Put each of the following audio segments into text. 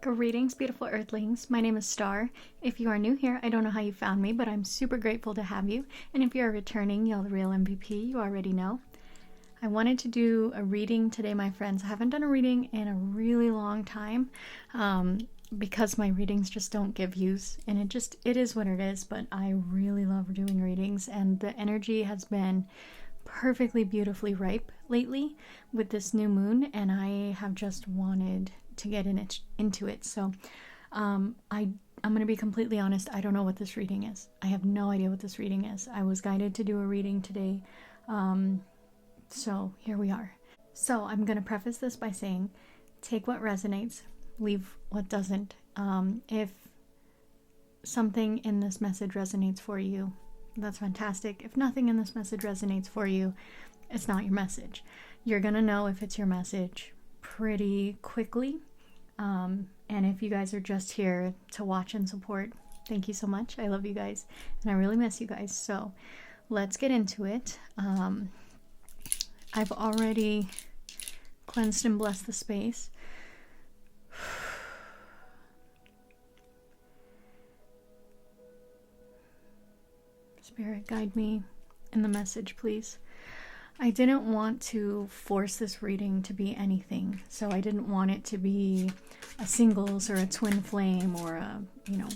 Greetings, beautiful earthlings. My name is Star. If you are new here, I don't know how you found me, but I'm super grateful to have you. And if you're returning, you're the real MVP, you already know. I wanted to do a reading today, my friends. I haven't done a reading in a really long time because my readings just don't give views. And it is what it is, but I really love doing readings. And the energy has been perfectly beautifully ripe lately with this new moon, and I have just wanted to get into it. So I'm going to be completely honest. I don't know what this reading is. I have no idea what this reading is. I was guided to do a reading today. So here we are. So I'm going to preface this by saying, take what resonates, leave what doesn't. If something in this message resonates for you, that's fantastic. If nothing in this message resonates for you, it's not your message. You're going to know if it's your message pretty quickly. And if you guys are just here to watch and support, thank you so much. I love you guys and I really miss you guys. So let's get into it. I've already cleansed and blessed the space. Spirit, guide me in the message, please. I didn't want to force this reading to be anything. So I didn't want it to be a singles or a twin flame or a,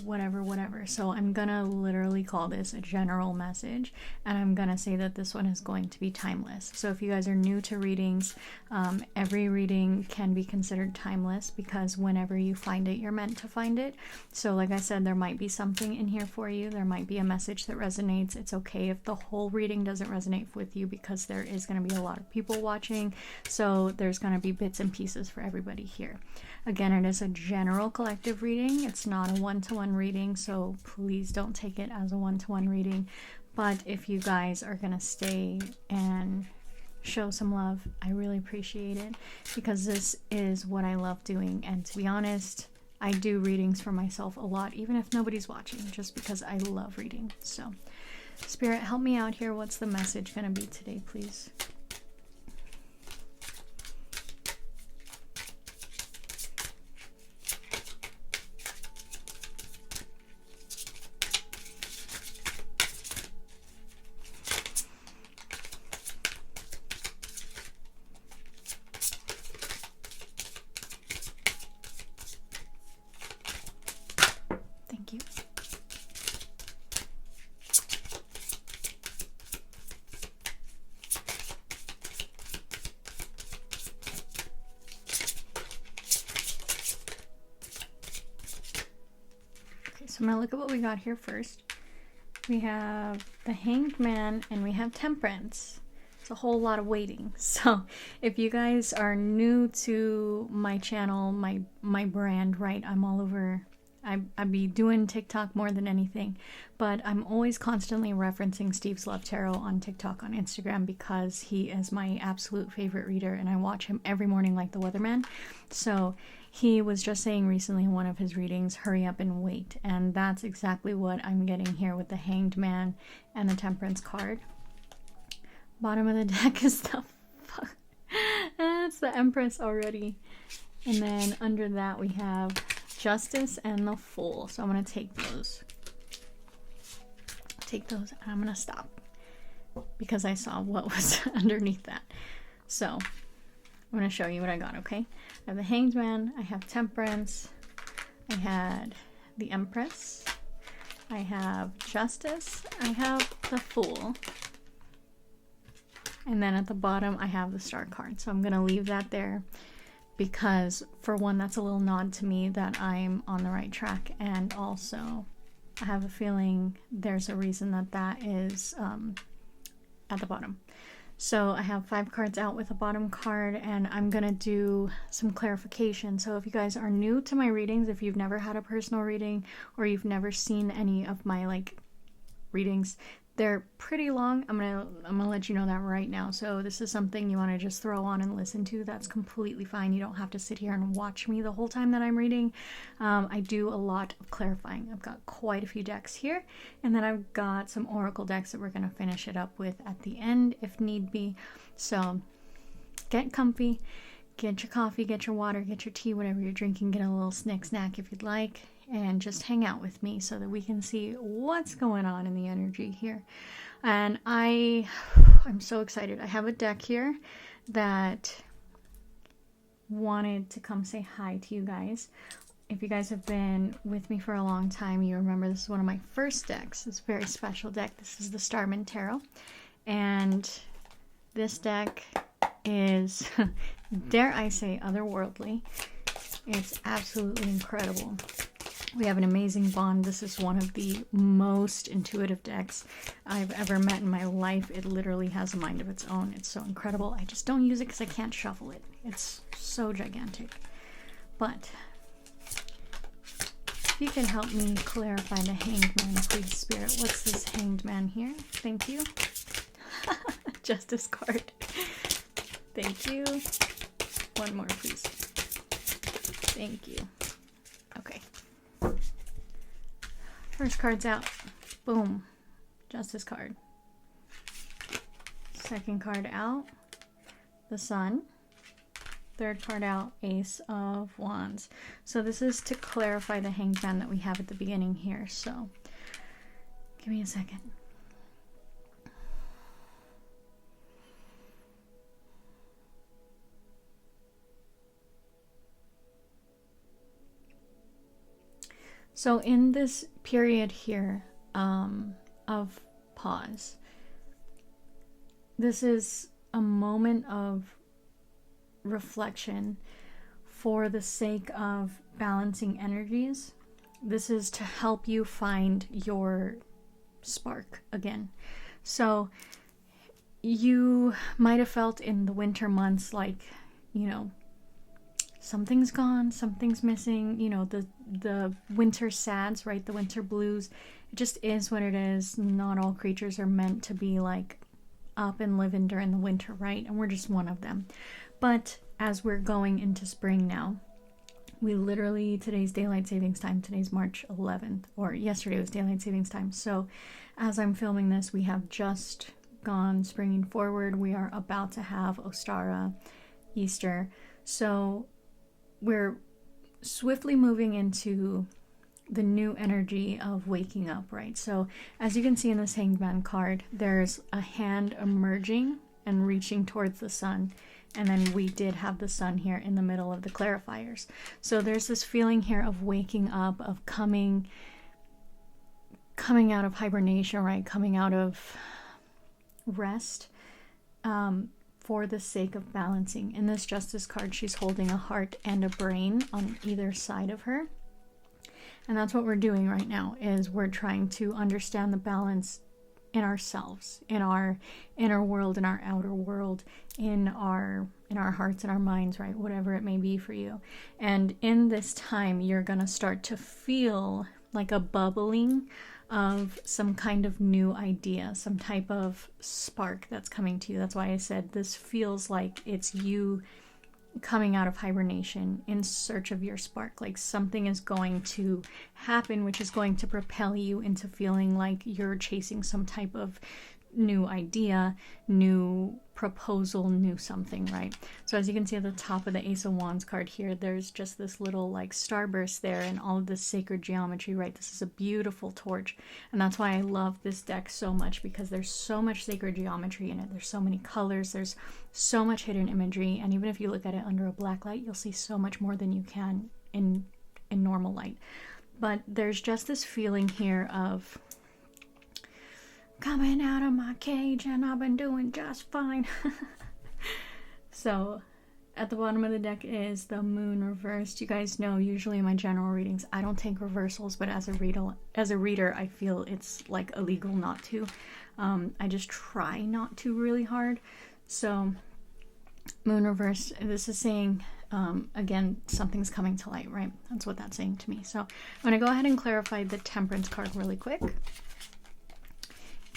whatever. So I'm gonna literally call this a general message, and I'm gonna say that this one is going to be timeless. So if you guys are new to readings, every reading can be considered timeless because whenever you find it, you're meant to find it. So like I said, there might be something in here for you. There might be a message that resonates. It's okay if the whole reading doesn't resonate with you because there is going to be a lot of people watching. So there's going to be bits and pieces for everybody here. Again, it is a general collective reading. It's not a one-to-one reading, so please don't take it as a one-to-one reading. But if you guys are going to stay and show some love, I really appreciate it because this is what I love doing. And to be honest, I do readings for myself a lot, even if nobody's watching, just because I love reading. So, Spirit, help me out here. What's the message going to be today, please? Thank you. Okay, so I'm going to look at what we got here first. We have the Hanged Man and we have Temperance. It's a whole lot of waiting. So if you guys are new to my channel, my brand, right, I'm all over. I be doing TikTok more than anything, but I'm always constantly referencing Steve's Love Tarot on TikTok, on Instagram, because he is my absolute favorite reader and I watch him every morning like the weatherman. So he was just saying recently in one of his readings, hurry up and wait. And that's exactly what I'm getting here with the Hanged Man and the Temperance card. Bottom of the deck is the fuck. That's the Empress already. And then under that we have Justice and the Fool. So I'm going to take those. And I'm going to stop because I saw what was underneath that. So I'm going to show you what I got, okay? I have the Hanged Man. I have Temperance. I had the Empress. I have Justice. I have the Fool. And then at the bottom, I have the Star card. So I'm going to leave that there because, for one, that's a little nod to me that I'm on the right track. And also, I have a feeling there's a reason that that is at the bottom. So I have 5 cards out with a bottom card, and I'm going to do some clarification. So if you guys are new to my readings, if you've never had a personal reading or you've never seen any of my readings, they're pretty long. I'm gonna let you know that right now. So this is something you want to just throw on and listen to. That's completely fine. You don't have to sit here and watch me the whole time that I'm reading. I do a lot of clarifying. I've got quite a few decks here, and then I've got some oracle decks that we're gonna finish it up with at the end if need be. So get comfy, get your coffee, get your water, get your tea, whatever you're drinking, get a little snack if you'd like, and just hang out with me so that we can see what's going on in the energy here. And I'm so excited. I have a deck here that wanted to come say hi to you guys. If you guys have been with me for a long time, you remember this is one of my first decks. It's a very special deck. This is the Starman Tarot. And this deck is, dare I say, otherworldly. It's absolutely incredible. We have an amazing bond. This is one of the most intuitive decks I've ever met in my life. It literally has a mind of its own. It's so incredible. I just don't use it because I can't shuffle it. It's so gigantic. But if you can help me clarify the Hanged Man, please, Spirit. What's this Hanged Man here? Thank you. Justice card. Thank you. One more, please. Thank you. Okay. First card's out. Boom. Justice card. Second card out. The Sun. Third card out. Ace of Wands. So this is to clarify the Hanged Man that we have at the beginning here. So give me a second. So in this period here of pause, this is a moment of reflection for the sake of balancing energies. This is to help you find your spark again. So you might have felt in the winter months like, you know, something's gone, something's missing, you know, the winter sads, right? The winter blues. It just is what it is. Not all creatures are meant to be like up and living during the winter, right? And we're just one of them. But as we're going into spring now, we literally, today's daylight savings time, today's March 11th, or yesterday was daylight savings time. So as I'm filming this, we have just gone springing forward. We are about to have Ostara, Easter. So we're swiftly moving into the new energy of waking up, right? So as you can see in this Hanged Man card, there's a hand emerging and reaching towards the sun. And then we did have the sun here in the middle of the clarifiers. So there's this feeling here of waking up, of coming out of hibernation, right? Coming out of rest, for the sake of balancing. In this Justice card, she's holding a heart and a brain on either side of her. And that's what we're doing right now, is we're trying to understand the balance in ourselves, in our inner world, in our outer world, in our hearts and our minds, right? Whatever it may be for you. And in this time, you're going to start to feel like a bubbling of some kind of new idea, some type of spark that's coming to you. That's why I said this feels like it's you coming out of hibernation in search of your spark. Like something is going to happen which is going to propel you into feeling like you're chasing some type of new idea, new proposal, new something, right? So as you can see at the top of the Ace of Wands card here, there's just this little like starburst there and all of this sacred geometry, right? This is a beautiful torch. And that's why I love this deck so much, because there's so much sacred geometry in it. There's so many colors, there's so much hidden imagery. And even if you look at it under a black light, you'll see so much more than you can in normal light. But there's just this feeling here of coming out of my cage, and I've been doing just fine. So at the bottom of the deck is the moon reversed. You guys know usually in my general readings I don't take reversals, but as a reader I feel it's like illegal not to. I just try not to really hard. So moon reversed, this is saying again, something's coming to light, right? That's what that's saying to me. So I'm going to go ahead and clarify the Temperance card really quick.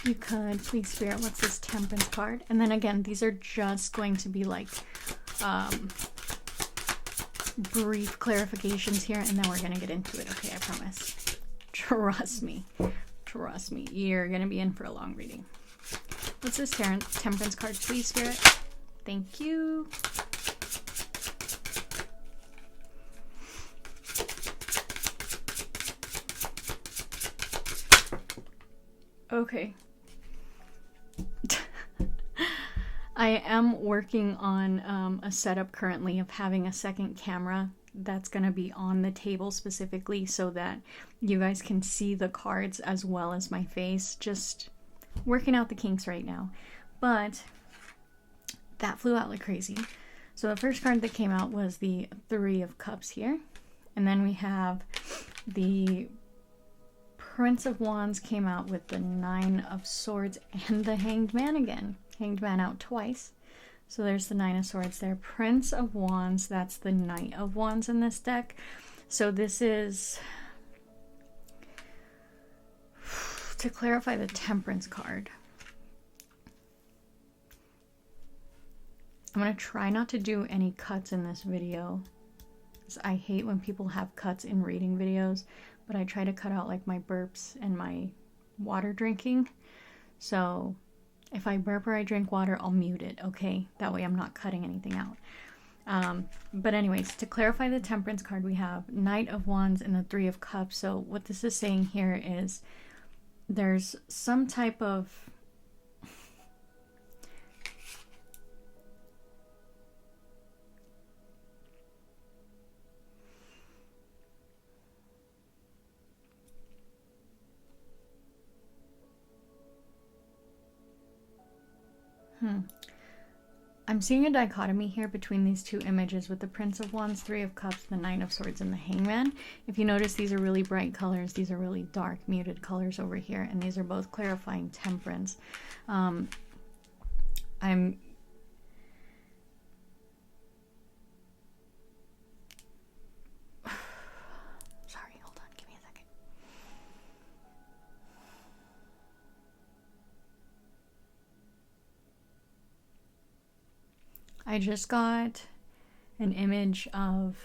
You could, please, Spirit, what's this Temperance card? And then again, these are just going to be like brief clarifications here, and then we're going to get into it, okay? I promise. Trust me. Trust me. You're going to be in for a long reading. What's this Temperance card, please, Spirit? Thank you. Okay. I am working on a setup currently of having a second camera that's going to be on the table specifically so that you guys can see the cards as well as my face. Just working out the kinks right now. But that flew out like crazy. So the first card that came out was the Three of Cups here. And then we have the Prince of Wands came out with the Nine of Swords and the Hanged Man again. Hanged Man out twice. So there's the Nine of Swords there. Prince of Wands, that's the Knight of Wands in this deck. So this is, to clarify the Temperance card, I'm going to try not to do any cuts in this video. I hate when people have cuts in reading videos, but I try to cut out like my burps and my water drinking. So if I burp or I drink water, I'll mute it, okay? That way I'm not cutting anything out. But anyways, to clarify the Temperance card, we have Knight of Wands and the Three of Cups. So what this is saying here is there's some type of I'm seeing a dichotomy here between these two images with the Prince of Wands, Three of Cups, the Nine of Swords, and the Hangman. If you notice, these are really bright colors. These are really dark, muted colors over here, and these are both clarifying temperance. I'm sorry, hold on, give me a second. I just got an image of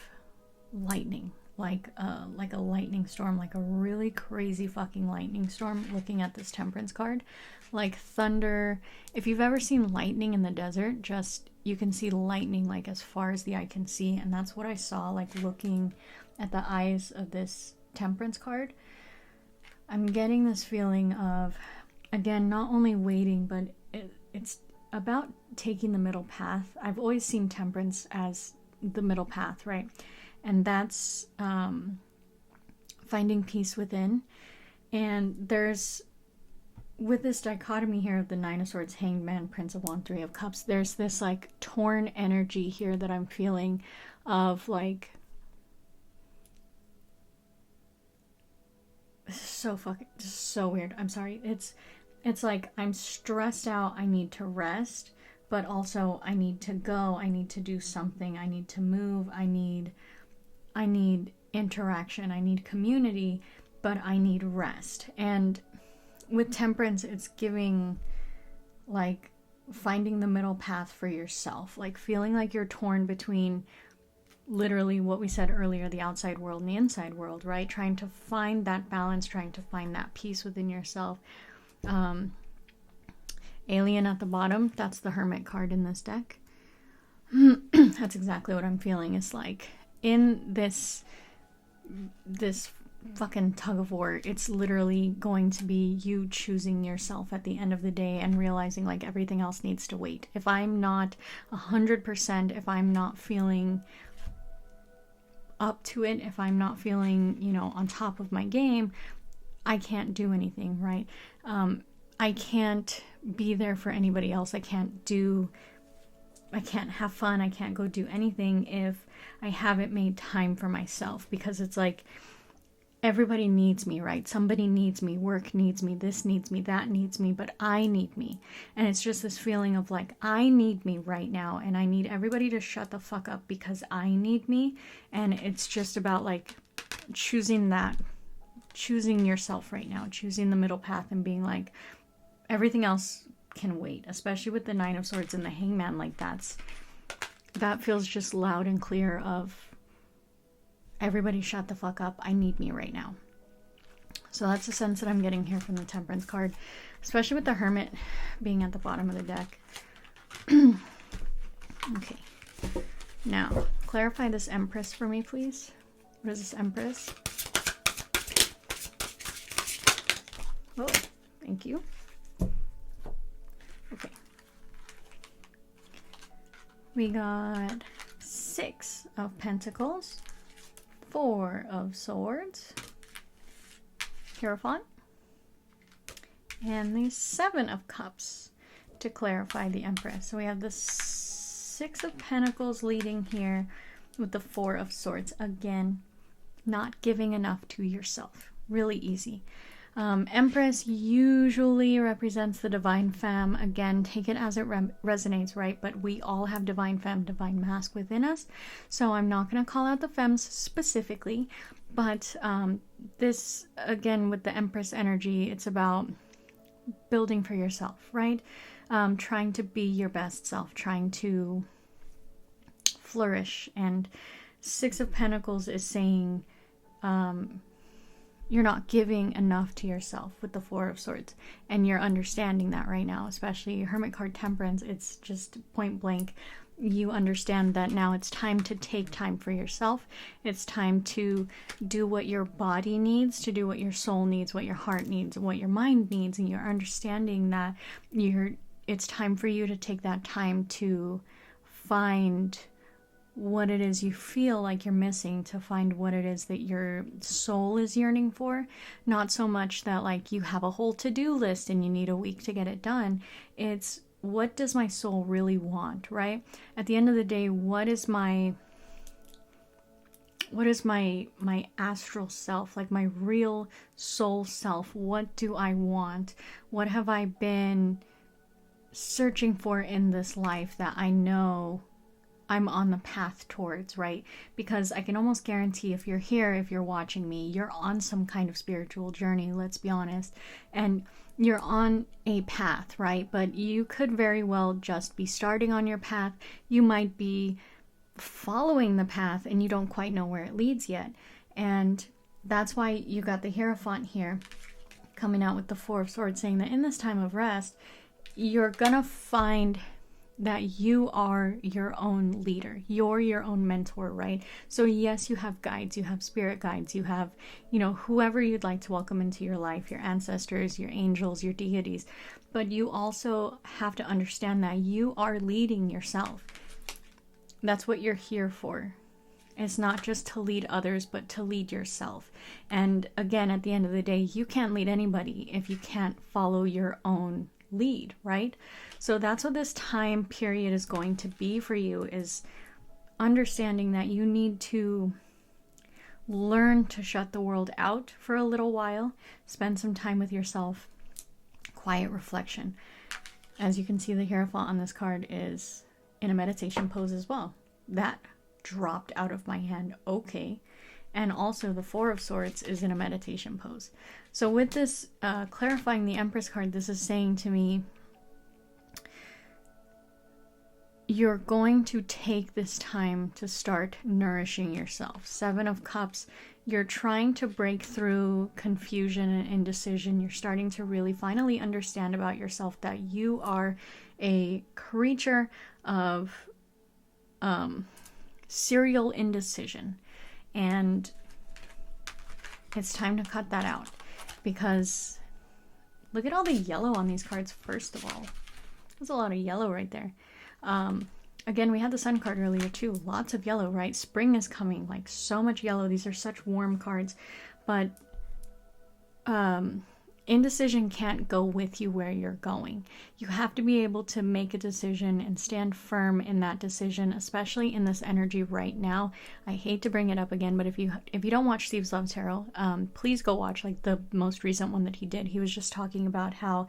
lightning, like a lightning storm, like a really crazy fucking lightning storm, looking at this Temperance card. Like thunder. If you've ever seen lightning in the desert, just, you can see lightning like as far as the eye can see, and that's what I saw like looking at the eyes of this Temperance card. I'm getting this feeling of, again, not only waiting, but it's about taking the middle path. I've always seen Temperance as the middle path, right? And that's finding peace within. And there's, with this dichotomy here of the Nine of Swords, Hanged Man, Prince of Wands, Three of Cups, there's this like torn energy here that I'm feeling of like, so fucking, just so weird. I'm sorry. It's like I'm stressed out, I need to rest, but also I need to go, I need to do something, I need to move, I need interaction, I need community, but I need rest. And with Temperance, it's giving like finding the middle path for yourself, like feeling like you're torn between literally what we said earlier, the outside world and the inside world, right? Trying to find that balance, trying to find that peace within yourself. Alien at the bottom, that's the Hermit card in this deck. That's exactly what I'm feeling. It's like in this fucking tug of war, it's literally going to be you choosing yourself at the end of the day and realizing like everything else needs to wait. If I'm not 100%, if I'm not feeling up to it, if I'm not feeling, you know, on top of my game, I can't do anything, right? I can't be there for anybody else. I can't have fun. I can't go do anything if I haven't made time for myself, because it's like everybody needs me, right? Somebody needs me, work needs me, this needs me, that needs me, but I need me. And it's just this feeling of like, I need me right now, and I need everybody to shut the fuck up because I need me. And it's just about like choosing yourself right now, choosing the middle path and being like, everything else can wait, especially with the Nine of Swords and the Hangman. Like that feels just loud and clear of everybody shut the fuck up. I need me right now. So that's the sense that I'm getting here from the Temperance card, especially with the Hermit being at the bottom of the deck. Okay. Now, clarify this Empress for me, please. What is this Empress? Oh, Thank you. Okay. We got 6 of Pentacles, 4 of Swords, Hierophant, and the 7 of Cups to clarify the Empress. So we have the 6 of Pentacles leading here with the 4 of Swords. Again, not giving enough to yourself. Really easy. Empress usually represents the divine femme. Again, take it as it resonates, right? But we all have divine femme, divine masc within us. So I'm not going to call out the femmes specifically. But this, again, with the Empress energy, it's about building for yourself, right? Trying to be your best self, trying to flourish. And 6 of Pentacles is saying you're not giving enough to yourself with the 4 of Swords. And you're understanding that right now, especially Hermit card, Temperance. It's just point blank. You understand that now it's time to take time for yourself. It's time to do what your body needs, to do what your soul needs, what your heart needs, what your mind needs. And you're understanding that it's time for you to take that time to find what it is you feel like you're missing, to find what it is that your soul is yearning for. Not so much that like you have a whole to-do list and you need a week to get it done. It's, what does my soul really want, right? At the end of the day, what is my astral self, like my real soul self? What do I want? What have I been searching for in this life that I know I'm on the path towards, right? Because I can almost guarantee if you're here, if you're watching me, you're on some kind of spiritual journey, let's be honest. And you're on a path, right? But you could very well just be starting on your path. You might be following the path and you don't quite know where it leads yet. And that's why you got the Hierophant here coming out with the 4 of Swords, saying that in this time of rest, you're gonna find that you are your own leader. You're your own mentor, right? So yes, you have guides, you have spirit guides, you have, whoever you'd like to welcome into your life, your ancestors, your angels, your deities. But you also have to understand that you are leading yourself. That's what you're here for. It's not just to lead others, but to lead yourself. And again, at the end of the day, you can't lead anybody if you can't follow your own lead, right? So that's what this time period is going to be for you, is understanding that you need to learn to shut the world out for a little while, spend some time with yourself, quiet reflection. As you can see, the Hierophant on this card is in a meditation pose as well. That dropped out of my hand, okay. And also the 4 of Swords is in a meditation pose. So with this clarifying the Empress card, this is saying to me, you're going to take this time to start nourishing yourself. 7 of Cups, you're trying to break through confusion and indecision. You're starting to really finally understand about yourself that you are a creature of serial indecision. And it's time to cut that out, because look at all the yellow on these cards, first of all. There's a lot of yellow right there. Again, we had the Sun card earlier too. Lots of yellow, right? Spring is coming, like so much yellow. These are such warm cards. But indecision can't go with you where you're going. You have to be able to make a decision and stand firm in that decision, especially in this energy right now. I hate to bring it up again, but if you don't watch Steve's Love Tarot, please go watch like the most recent one that he did. He was just talking about how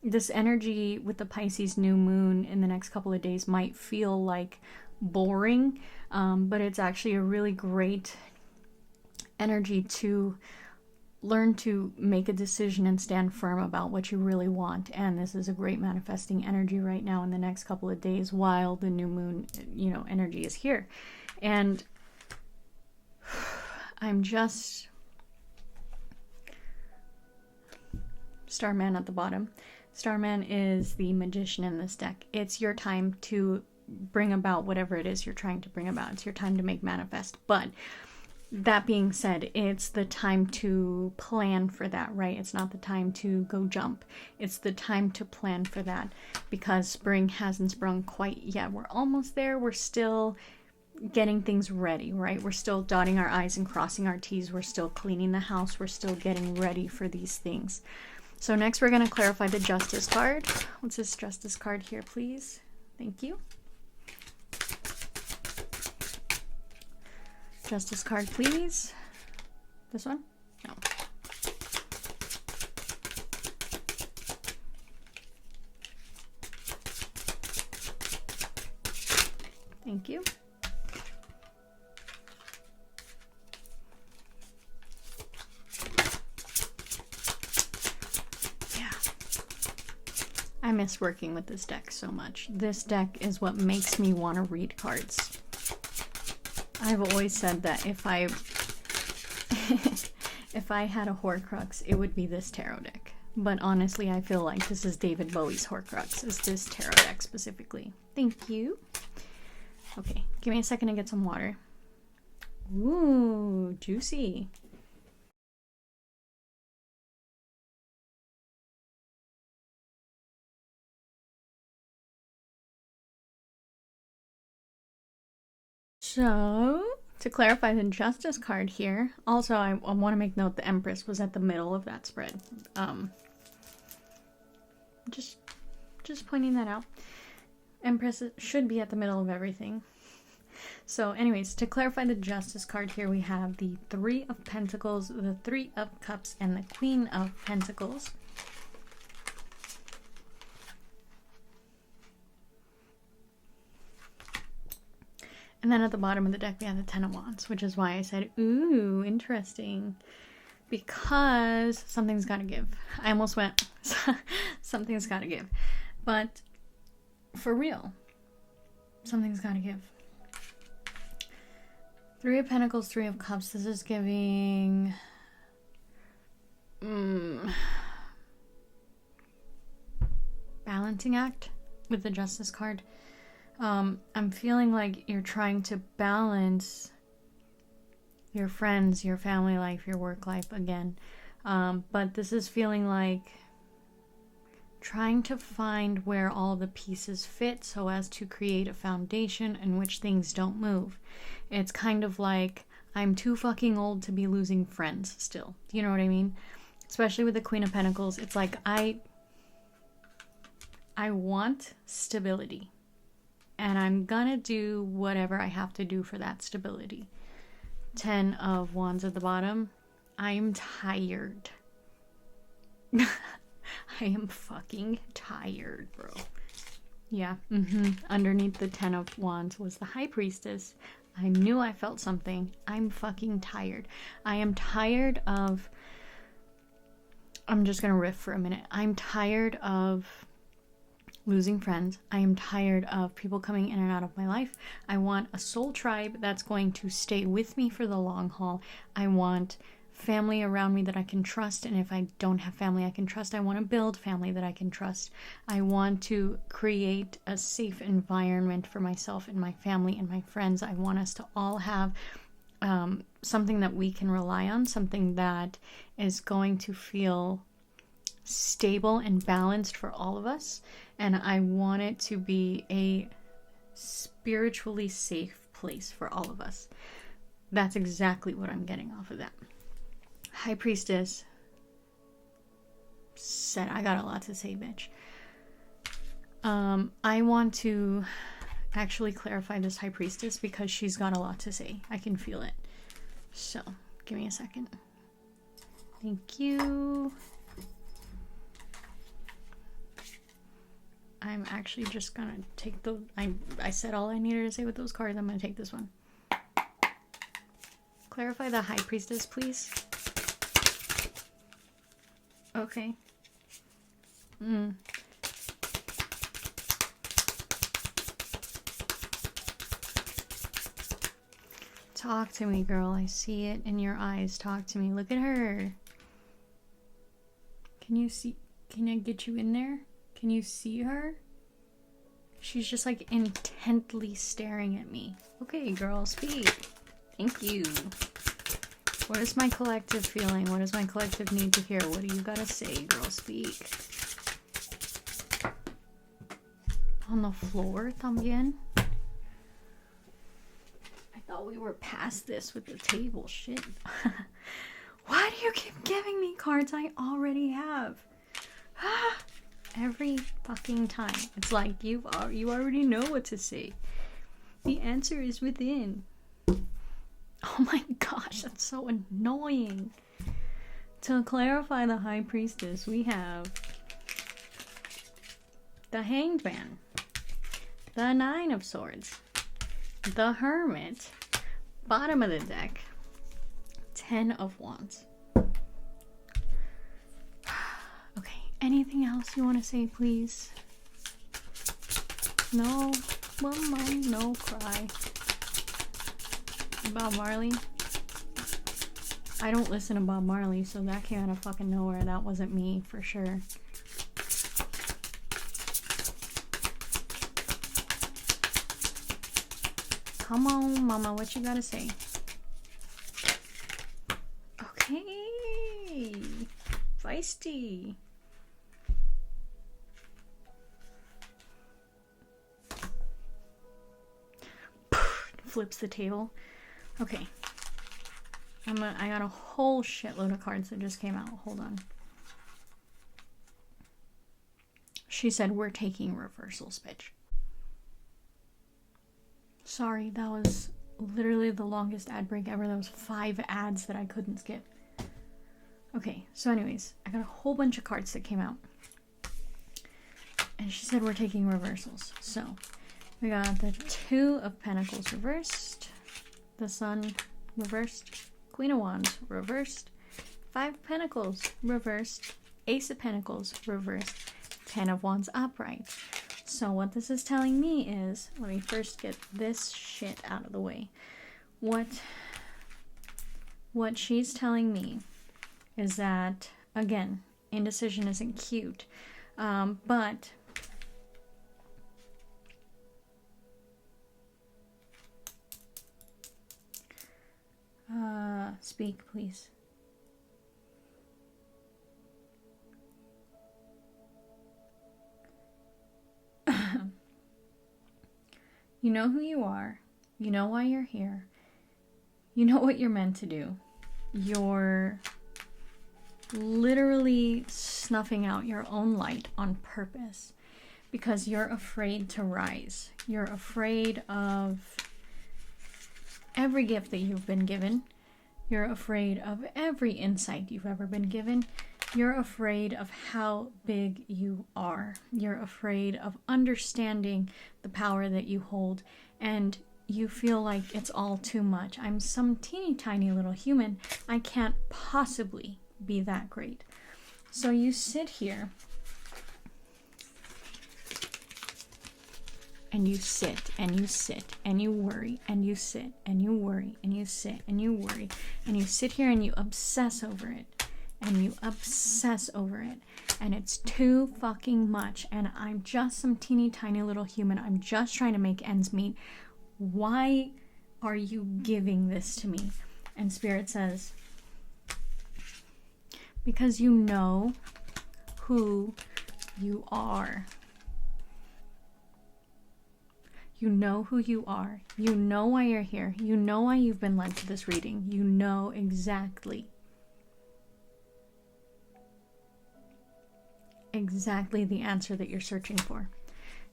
this energy with the Pisces new moon in the next couple of days might feel like boring, but it's actually a really great energy to learn to make a decision and stand firm about what you really want. And this is a great manifesting energy right now in the next couple of days while the new moon, energy is here. And I'm just... Starman at the bottom. Starman is the magician in this deck. It's your time to bring about whatever it is you're trying to bring about. It's your time to make manifest. But that being said, it's the time to plan for that, right? It's not the time to go jump. It's the time to plan for that, because spring hasn't sprung quite yet. We're almost there. We're still getting things ready, right? We're still dotting our I's and crossing our T's. We're still cleaning the house. We're still getting ready for these things. So next we're going to clarify the Justice card. What's this Justice card here, please? Thank you. Justice card, please. This one? No. Thank you. Yeah. I miss working with this deck so much. This deck is what makes me want to read cards. I've always said that if I had a Horcrux, it would be this tarot deck. But honestly, I feel like this is David Bowie's Horcrux, is this tarot deck specifically. Thank you. Okay, give me a second to get some water. Ooh, juicy. So, to clarify the Justice card here, also I want to make note the Empress was at the middle of that spread. Just pointing that out. Empress should be at the middle of everything. So anyways, to clarify the Justice card here, we have the Three of Pentacles, the Three of Cups, and the Queen of Pentacles. And then at the bottom of the deck, we have the Ten of Wands, which is why I said, ooh, interesting. Because something's got to give. I almost went, something's got to give. But for real, something's got to give. Three of Pentacles, Three of Cups. This is giving... balancing act with the Justice card. I'm feeling like you're trying to balance your friends, your family life, your work life again. But this is feeling like trying to find where all the pieces fit so as to create a foundation in which things don't move. It's kind of like I'm too fucking old to be losing friends still. You know what I mean? Especially with the Queen of Pentacles. It's like I want stability. And I'm gonna do whatever I have to do for that stability. Ten of Wands at the bottom. I'm tired. I am fucking tired, bro. Yeah, Underneath the Ten of Wands was the High Priestess. I knew I felt something. I'm fucking tired. I am tired of... I'm just gonna riff for a minute. I'm tired of... losing friends. I am tired of people coming in and out of my life. I want a soul tribe that's going to stay with me for the long haul. I want family around me that I can trust, and if I don't have family I can trust, I want to build family that I can trust. I want to create a safe environment for myself and my family and my friends. I want us to all have something that we can rely on, something that is going to feel stable and balanced for all of us. And I want it to be a spiritually safe place for all of us. That's exactly what I'm getting off of that. High Priestess said, I got a lot to say, bitch. I want to actually clarify this High Priestess because she's got a lot to say. I can feel it. So, give me a second. Thank you. I'm actually just gonna take the... I said all I needed to say with those cards. I'm gonna take this one. Clarify the High Priestess, please. Okay. Talk to me, girl. I see it in your eyes. Talk to me. Look at her. Can you see? Can I get you in there? Can you see her? She's just like intently staring at me. Okay, girl, speak. Thank you. What is my collective feeling? What does my collective need to hear? What do you gotta say, girl? Speak. On the floor también? I thought we were past this with the table. Shit. Why do you keep giving me cards I already have? Every fucking time. It's like you already know what to say. The answer is within. Oh my gosh, that's so annoying. To clarify the High Priestess, we have the Hanged Man, the Nine of Swords, the Hermit, bottom of the deck, 10 of Wands. Okay, anything else you want to say, please? No, mama, no cry. Bob Marley? I don't listen to Bob Marley, so that came out of fucking nowhere. That wasn't me, for sure. Come on, mama, what you gotta say? Okay. Feisty. Flips the table. Okay. I got a whole shitload of cards that just came out. Hold on. She said, we're taking reversals, bitch. Sorry, that was literally the longest ad break ever. That was 5 ads that I couldn't skip. Okay, so anyways, I got a whole bunch of cards that came out. And she said, we're taking reversals. So, we got the Two of Pentacles reversed. The Sun reversed. Queen of Wands reversed. 5 of Pentacles reversed. Ace of Pentacles reversed. 10 of Wands upright. So what this is telling me is, let me first get this shit out of the way. What she's telling me is that, again, indecision isn't cute, but speak, please. You know who you are. You know why you're here. You know what you're meant to do. You're literally snuffing out your own light on purpose because you're afraid to rise. You're afraid of every gift that you've been given. You're afraid of every insight you've ever been given. You're afraid of how big you are. You're afraid of understanding the power that you hold, and you feel like it's all too much. I'm some teeny tiny little human. I can't possibly be that great. So you sit here and you sit and you sit and you worry and you sit and you worry and you sit and you worry and you sit here and you obsess over it and you obsess over it and it's too fucking much, and I'm just some teeny tiny little human. I'm just trying to make ends meet. Why are you giving this to me? And Spirit says, because you know who you are. You know who you are. You know why you're here. You know why you've been led to this reading. You know exactly the answer that you're searching for.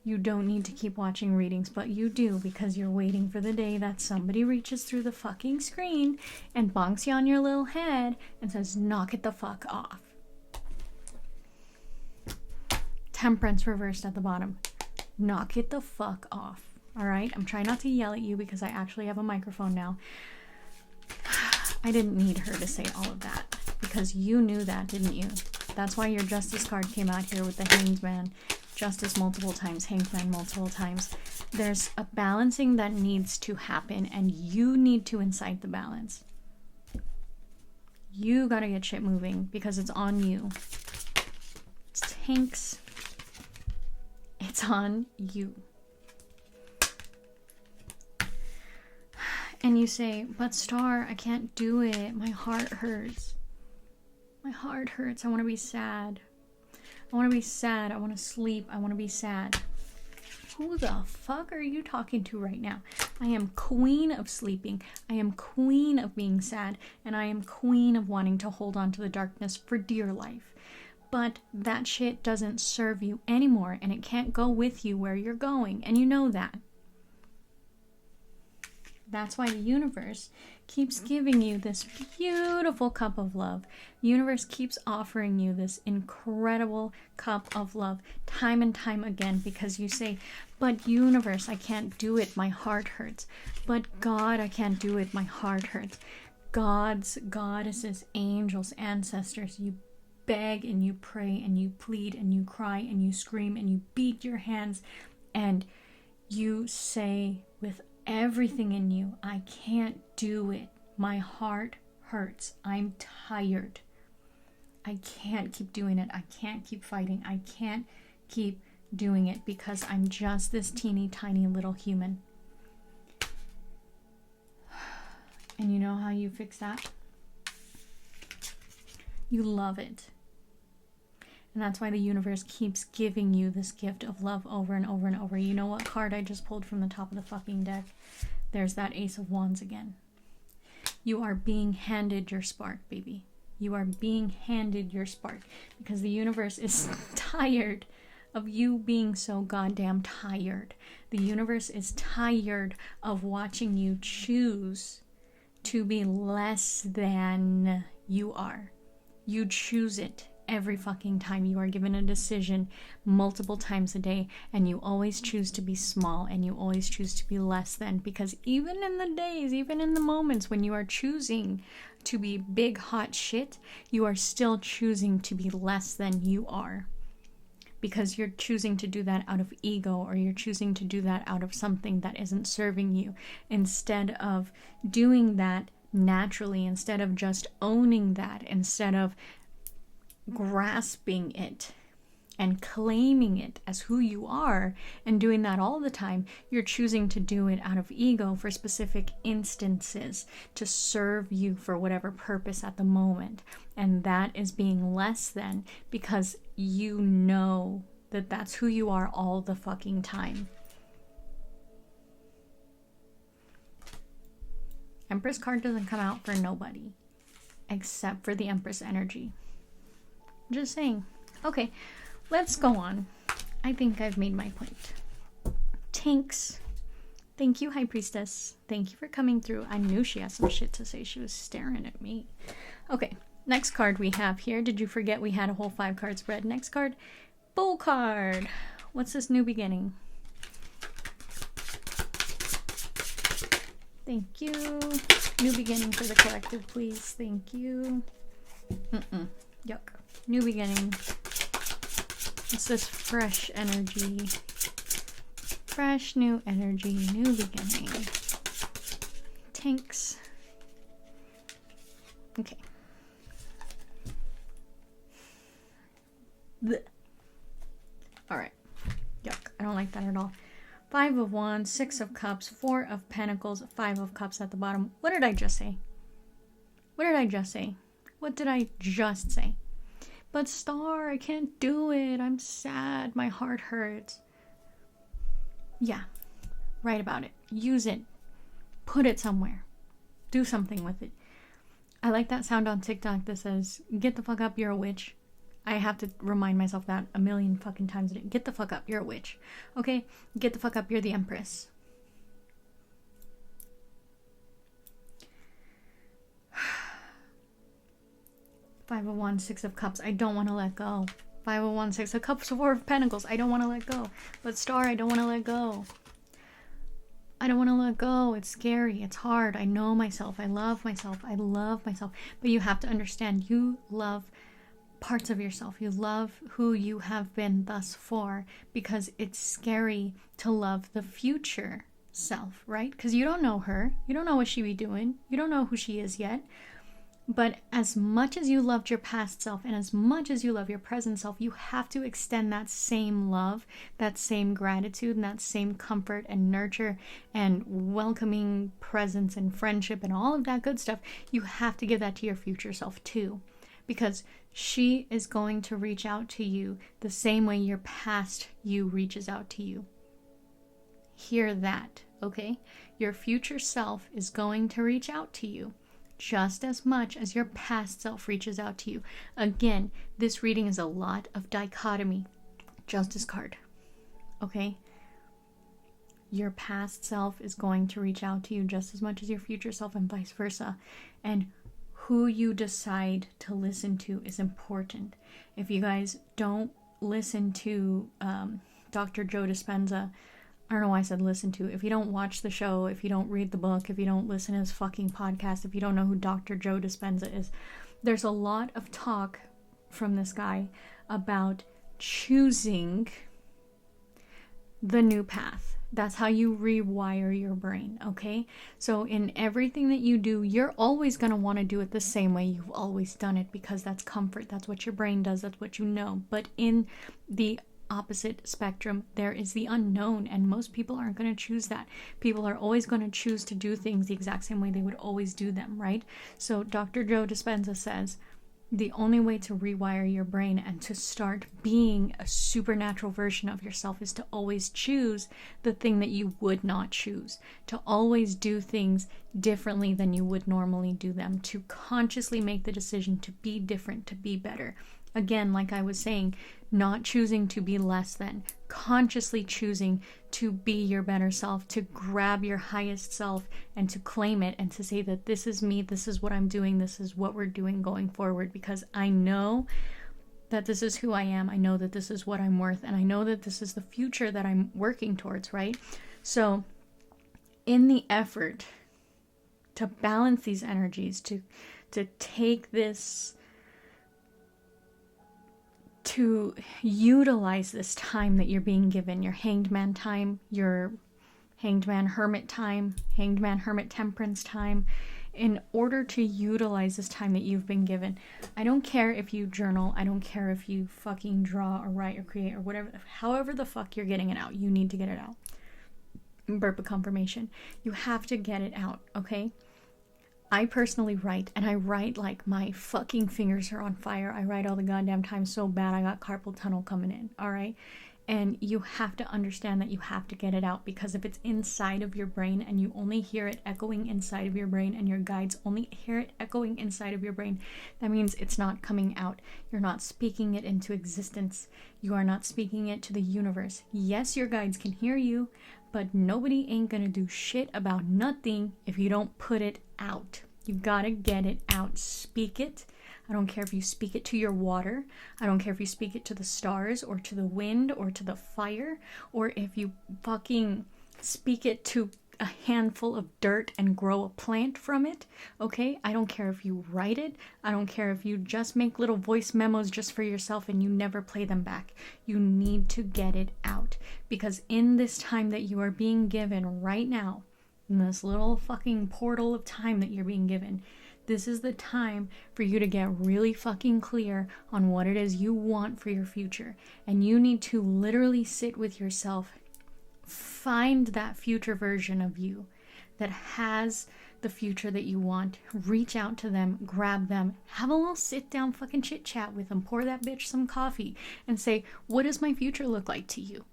You don't need to keep watching readings, but you do, because you're waiting for the day that somebody reaches through the fucking screen and bonks you on your little head and says, knock it the fuck off. Temperance reversed at the bottom. Knock it the fuck off. Alright? I'm trying not to yell at you because I actually have a microphone now. I didn't need her to say all of that because you knew that, didn't you? That's why your Justice card came out here with the Hanged Man. Justice multiple times, Hanged Man multiple times. There's a balancing that needs to happen, and you need to incite the balance. You gotta get shit moving because it's on you. Tanks. It's on you. And you say, but Star, I can't do it. My heart hurts. My heart hurts. I want to be sad. I want to be sad. I want to sleep. I want to be sad. Who the fuck are you talking to right now? I am queen of sleeping. I am queen of being sad. And I am queen of wanting to hold on to the darkness for dear life. But that shit doesn't serve you anymore. And it can't go with you where you're going. And you know that. That's why the universe keeps giving you this beautiful cup of love. The universe keeps offering you this incredible cup of love time and time again, because you say, but universe, I can't do it. My heart hurts. But God, I can't do it. My heart hurts. Gods, goddesses, angels, ancestors, you beg and you pray and you plead and you cry and you scream and you beat your hands and you say with everything in you, I can't do it. My heart hurts. I'm tired. I can't keep doing it. I can't keep fighting. I can't keep doing it because I'm just this teeny tiny little human. And you know how you fix that? You love it. And that's why the universe keeps giving you this gift of love over and over and over. You know what card I just pulled from the top of the fucking deck? There's that Ace of Wands again. You are being handed your spark, baby. You are being handed your spark because the universe is tired of you being so goddamn tired. The universe is tired of watching you choose to be less than you are. You choose it. Every fucking time you are given a decision multiple times a day, and you always choose to be small and you always choose to be less than, because even in the days, even in the moments when you are choosing to be big hot shit, you are still choosing to be less than you are, because you're choosing to do that out of ego, or you're choosing to do that out of something that isn't serving you, instead of doing that naturally, instead of just owning that, instead of grasping it and claiming it as who you are and doing that all the time. You're choosing to do it out of ego for specific instances to serve you for whatever purpose at the moment, and that is being less than because you know that that's who you are all the fucking time. Empress card doesn't come out for nobody except for the Empress energy. Just saying. Okay, let's go on. I think I've made my point. Tanks. Thank you, High Priestess. Thank you for coming through. I knew she had some shit to say. She was staring at me. Okay, next card we have here. Did you forget we had a whole 5 card spread? Next card, Bull card. What's this new beginning? Thank you. New beginning for the collective, please. Thank you. Yuck. New beginning. It's this fresh energy. Fresh new energy. New beginning. Tanks. Okay. Blech. All right. Yuck. I don't like that at all. 5 of Wands, 6 of Cups, 4 of Pentacles, 5 of Cups at the bottom. What did I just say? What did I just say? What did I just say? But Star, I can't do it. I'm sad. My heart hurts. Yeah. Write about it. Use it. Put it somewhere. Do something with it. I like that sound on TikTok that says, get the fuck up, you're a witch. I have to remind myself that a million fucking times a day. Get the fuck up, you're a witch. Okay? Get the fuck up, you're the Empress. Five of Wands, 6 of Cups. I don't want to let go. 5 of Wands, 6 of Cups, 4 of Pentacles. I don't want to let go. But Star, I don't want to let go. I don't want to let go. It's scary. It's hard. I know myself. I love myself. I love myself. But you have to understand, you love parts of yourself. You love who you have been thus far, because it's scary to love the future self, right? Because you don't know her. You don't know what she be doing. You don't know who she is yet. But as much as you loved your past self and as much as you love your present self, you have to extend that same love, that same gratitude, and that same comfort and nurture and welcoming presence and friendship and all of that good stuff. You have to give that to your future self too, because she is going to reach out to you the same way your past you reaches out to you. Hear that, okay? Your future self is going to reach out to you just as much as your past self reaches out to you. Again, this reading is a lot of dichotomy. Justice card. Okay? Your past self is going to reach out to you just as much as your future self, and vice versa. And who you decide to listen to is important. If you guys don't listen to Dr. Joe Dispenza, I don't know why I said listen to. If you don't watch the show, if you don't read the book, if you don't listen to his fucking podcast, if you don't know who Dr. Joe Dispenza is, there's a lot of talk from this guy about choosing the new path. That's how you rewire your brain, okay? So in everything that you do, you're always going to want to do it the same way you've always done it, because that's comfort. That's what your brain does. That's what you know. But in the opposite spectrum, there is the unknown, and most people aren't going to choose that. People are always going to choose to do things the exact same way they would always do them, right? So Dr. Joe Dispenza says the only way to rewire your brain and to start being a supernatural version of yourself is to always choose the thing that you would not choose, to always do things differently than you would normally do them, to consciously make the decision to be different, to be better. Again, like I was saying, not choosing to be less than, consciously choosing to be your better self, to grab your highest self and to claim it and to say that this is me, this is what I'm doing, this is what we're doing going forward, because I know that this is who I am, I know that this is what I'm worth, and I know that this is the future that I'm working towards, right? So in the effort to balance these energies, to take this, to utilize this time that you're being given, your hanged man time, your hanged man hermit time, hanged man hermit temperance time, in order to utilize this time that you've been given. I don't care if you journal, I don't care if you fucking draw or write or create or whatever, however the fuck you're getting it out, you need to get it out. Burp a confirmation. You have to get it out, okay? I personally write, and I write like my fucking fingers are on fire. I write all the goddamn time so bad I got carpal tunnel coming in, alright? And you have to understand that you have to get it out, because if it's inside of your brain and you only hear it echoing inside of your brain and your guides only hear it echoing inside of your brain, that means it's not coming out. You're not speaking it into existence. You are not speaking it to the universe. Yes, your guides can hear you, but nobody ain't gonna do shit about nothing if you don't put it out. You gotta get it out. Speak it. I don't care if you speak it to your water. I don't care if you speak it to the stars or to the wind or to the fire, or if you fucking speak it to a handful of dirt and grow a plant from it, okay? I don't care if you write it. I don't care if you just make little voice memos just for yourself and you never play them back. You need to get it out, because in this time that you are being given right now, in this little fucking portal of time that you're being given, this is the time for you to get really fucking clear on what it is you want for your future. And you need to literally sit with yourself, find that future version of you that has the future that you want, reach out to them, grab them, have a little sit down fucking chit chat with them, pour that bitch some coffee and say, what does my future look like to you?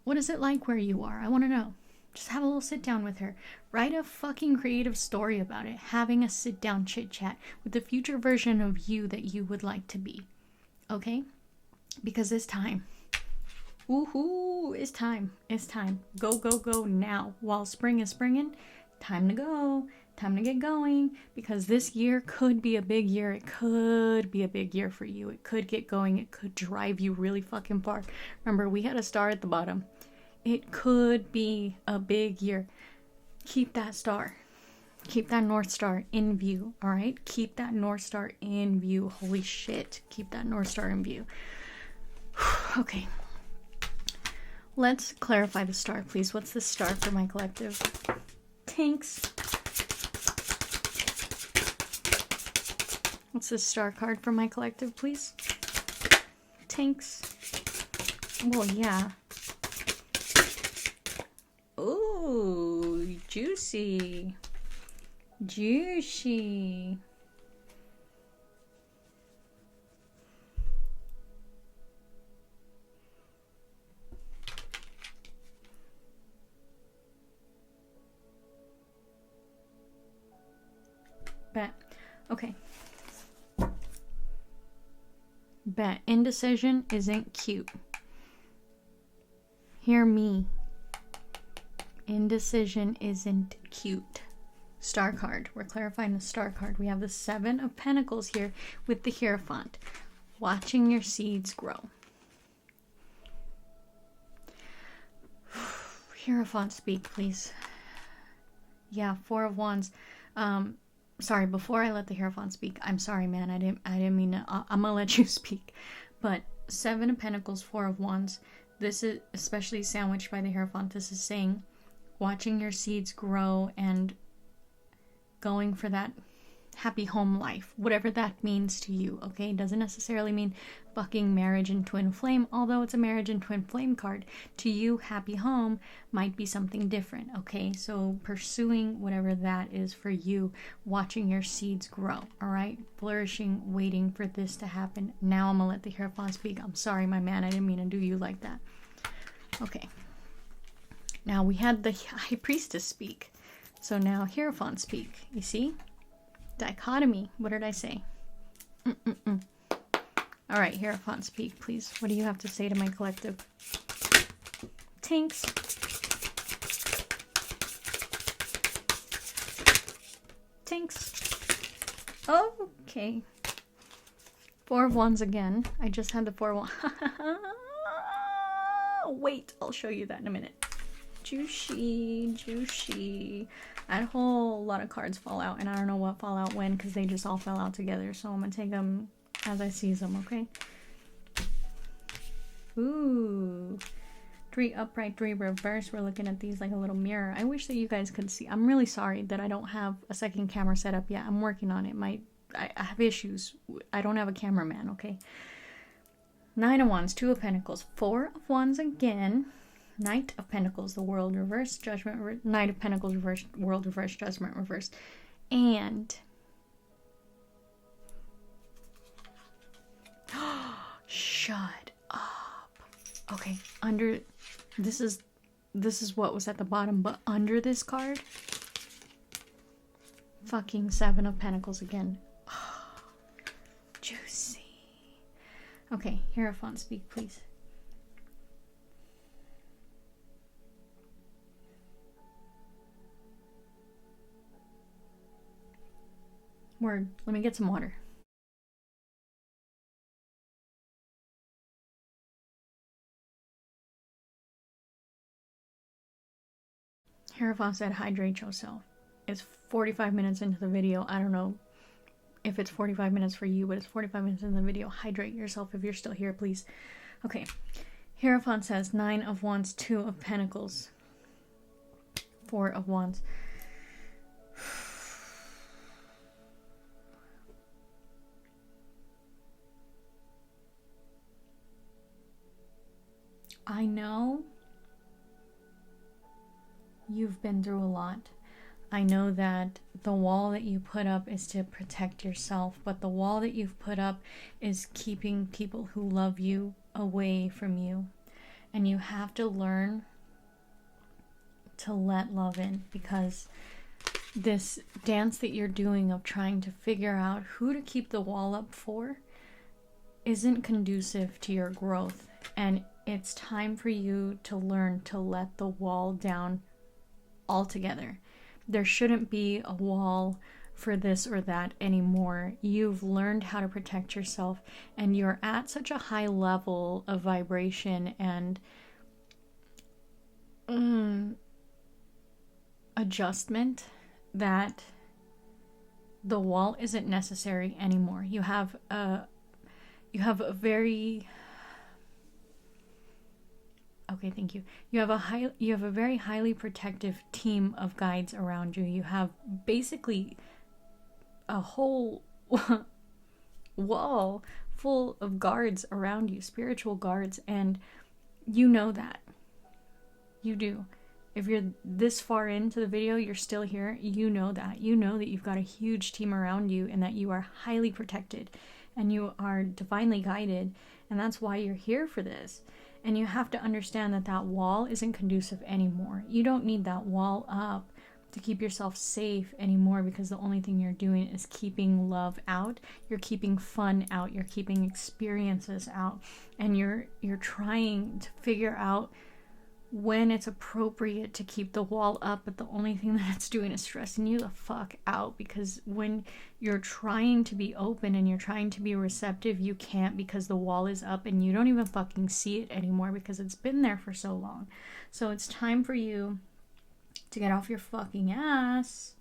What is it like where you are? I want to know. Just have a little sit down with her. Write a fucking creative story about it. Having a sit down chit chat with the future version of you that you would like to be. Okay? Because it's time. Woohoo! It's time. It's time. Go, go, go now. While spring is springing, time to go. Time to get going. Because this year could be a big year. It could be a big year for you. It could get going. It could drive you really fucking far. Remember, we had a star at the bottom. It could be a big year. Keep that star. Keep that North Star in view, all right? Keep that North Star in view. Holy shit. Keep that North Star in view. Okay. Let's clarify the star, please. What's the star for my collective? Thanks. What's this star card for my collective, please? Tanks. Well, yeah. Ooh, juicy. Juicy. Bet. Okay. Bet. Indecision isn't cute. Hear me. Indecision isn't cute. Star card. We're clarifying the star card. We have the 7 of Pentacles here with the Hierophant. Watching your seeds grow. Hierophant, speak, please. Yeah, 4 of Wands. Sorry, before I let the Hierophant speak, I'm sorry, man. I didn't mean to. I'm gonna let you speak. But 7 of Pentacles, 4 of Wands. This is especially sandwiched by the Hierophant. This is saying watching your seeds grow and going for that happy home life, whatever that means to you, okay? It doesn't necessarily mean fucking marriage and twin flame, although it's a marriage and twin flame card. To you, happy home might be something different, okay? So pursuing whatever that is for you, watching your seeds grow, all right? Flourishing, waiting for this to happen. Now I'm gonna let the Hierophant speak. I'm sorry, my man, I didn't mean to do you like that. Okay. Now we had the High Priestess speak. So now Hierophant speak. You see? Dichotomy. What did I say? All right, Hierophant, speak, please. What do you have to say to my collective? Tanks. Tanks. Okay. 4 of Wands again. I just had the 4 of Wands. Wait, I'll show you that in a minute. Juicy, juicy. I had a whole lot of cards fall out, and I don't know what fall out when, because they just all fell out together. So I'm going to take them as I see them, okay? Ooh. 3 upright, 3 reverse. We're looking at these like a little mirror. I wish that you guys could see. I'm really sorry that I don't have a second camera set up yet. I'm working on it. I have issues. I don't have a cameraman, okay? 9 of Wands, 2 of Pentacles, 4 of Wands again. Knight of Pentacles, the World reverse, Judgment, Knight of Pentacles reverse, World reverse, Judgment reverse, and shut up. Okay, under this is what was at the bottom, but under this card, fucking 7 of Pentacles again. Juicy. Okay, Hierophant, speak, please. Word. Let me get some water. Hierophant said, hydrate yourself. It's 45 minutes into the video. I don't know if it's 45 minutes for you, but it's 45 minutes in the video. Hydrate yourself if you're still here, please. Okay. Hierophant says, 9 of Wands, 2 of Pentacles, 4 of Wands. I know you've been through a lot. I know that the wall that you put up is to protect yourself, but the wall that you've put up is keeping people who love you away from you. And you have to learn to let love in, because this dance that you're doing of trying to figure out who to keep the wall up for isn't conducive to your growth. And it's time for you to learn to let the wall down altogether. There shouldn't be a wall for this or that anymore. You've learned how to protect yourself, and you're at such a high level of vibration and adjustment that the wall isn't necessary anymore. You have a very okay, thank you. You have a very highly protective team of guides around you. You have basically a whole wall full of guards around you, spiritual guards, and you know that. You do. If you're this far into the video, you're still here, you know that. You know that you've got a huge team around you and that you are highly protected and you are divinely guided, and that's why you're here for this. And you have to understand that that wall isn't conducive anymore. You don't need that wall up to keep yourself safe anymore, because the only thing you're doing is keeping love out. You're keeping fun out. You're keeping experiences out. And you're trying to figure out when it's appropriate to keep the wall up, but the only thing that it's doing is stressing you the fuck out, because when you're trying to be open and you're trying to be receptive, you can't, because the wall is up and you don't even fucking see it anymore because it's been there for so long. So it's time for you to get off your fucking ass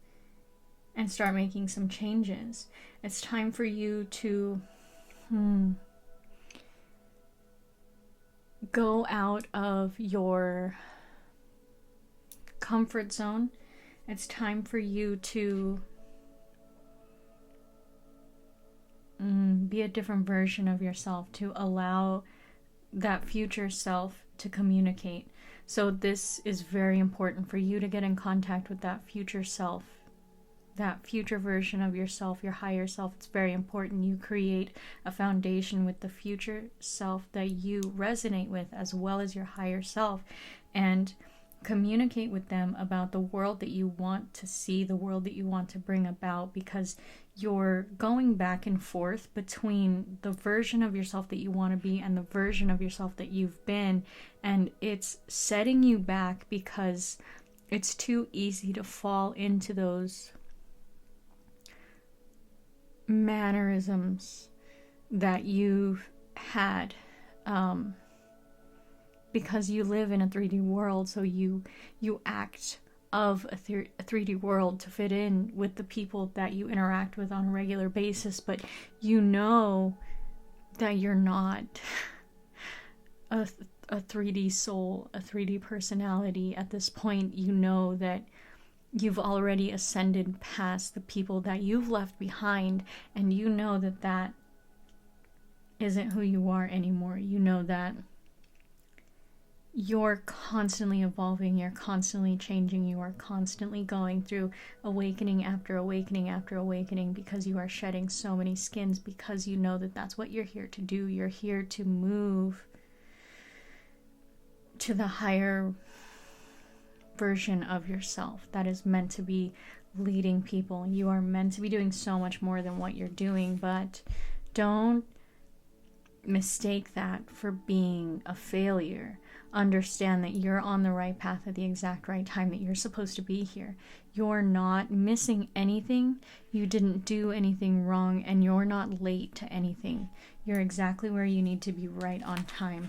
and start making some changes. It's time for you to go out of your comfort zone. It's time for you to be a different version of yourself, to allow that future self to communicate. So this is very important for you to get in contact with that future self, that future version of yourself, your higher self. It's very important you create a foundation with the future self that you resonate with, as well as your higher self, and communicate with them about the world that you want to see, the world that you want to bring about, because you're going back and forth between the version of yourself that you want to be and the version of yourself that you've been, and it's setting you back because it's too easy to fall into those mannerisms that you've had, because you live in a 3D world, so you act of a 3D world to fit in with the people that you interact with on a regular basis, but you know that you're not a 3D soul, a 3D personality at this point. You know that you've already ascended past the people that you've left behind, and you know that that isn't who you are anymore. You know that you're constantly evolving, you're constantly changing, you are constantly going through awakening after awakening after awakening, because you are shedding so many skins, because you know that that's what you're here to do. You're here to move to the higher version of yourself that is meant to be leading people. You are meant to be doing so much more than what you're doing, but don't mistake that for being a failure. Understand that you're on the right path at the exact right time, that you're supposed to be here. You're not missing anything. You didn't do anything wrong, and you're not late to anything. You're exactly where you need to be, right on time.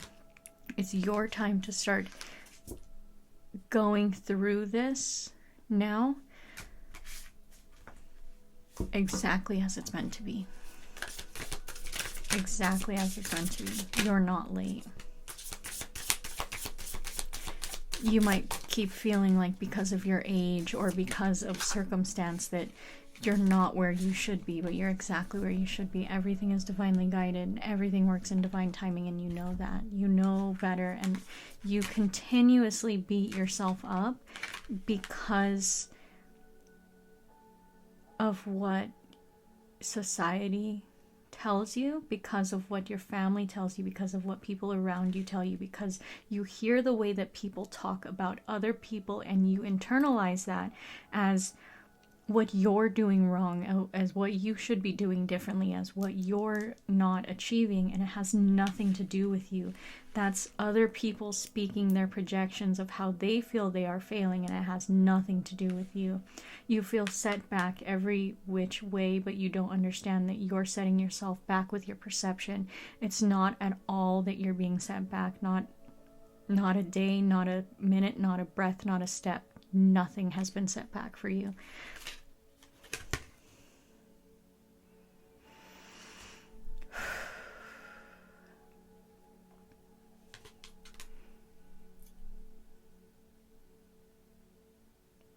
It's your time to start going through this now, exactly as it's meant to be. Exactly as it's meant to be. You're not late. You might keep feeling like because of your age or because of circumstance that you're not where you should be, but you're exactly where you should be. Everything is divinely guided. Everything works in divine timing, and you know that. You know better, and you continuously beat yourself up because of what society tells you, because of what your family tells you, because of what people around you tell you, because you hear the way that people talk about other people and you internalize that as what you're doing wrong, as what you should be doing differently, as what you're not achieving, and it has nothing to do with you. That's other people speaking their projections of how they feel they are failing, and it has nothing to do with you. You feel set back every which way, but you don't understand that you're setting yourself back with your perception. It's not at all that you're being set back. Not a day, not a minute, not a breath, not a step. Nothing has been set back for you.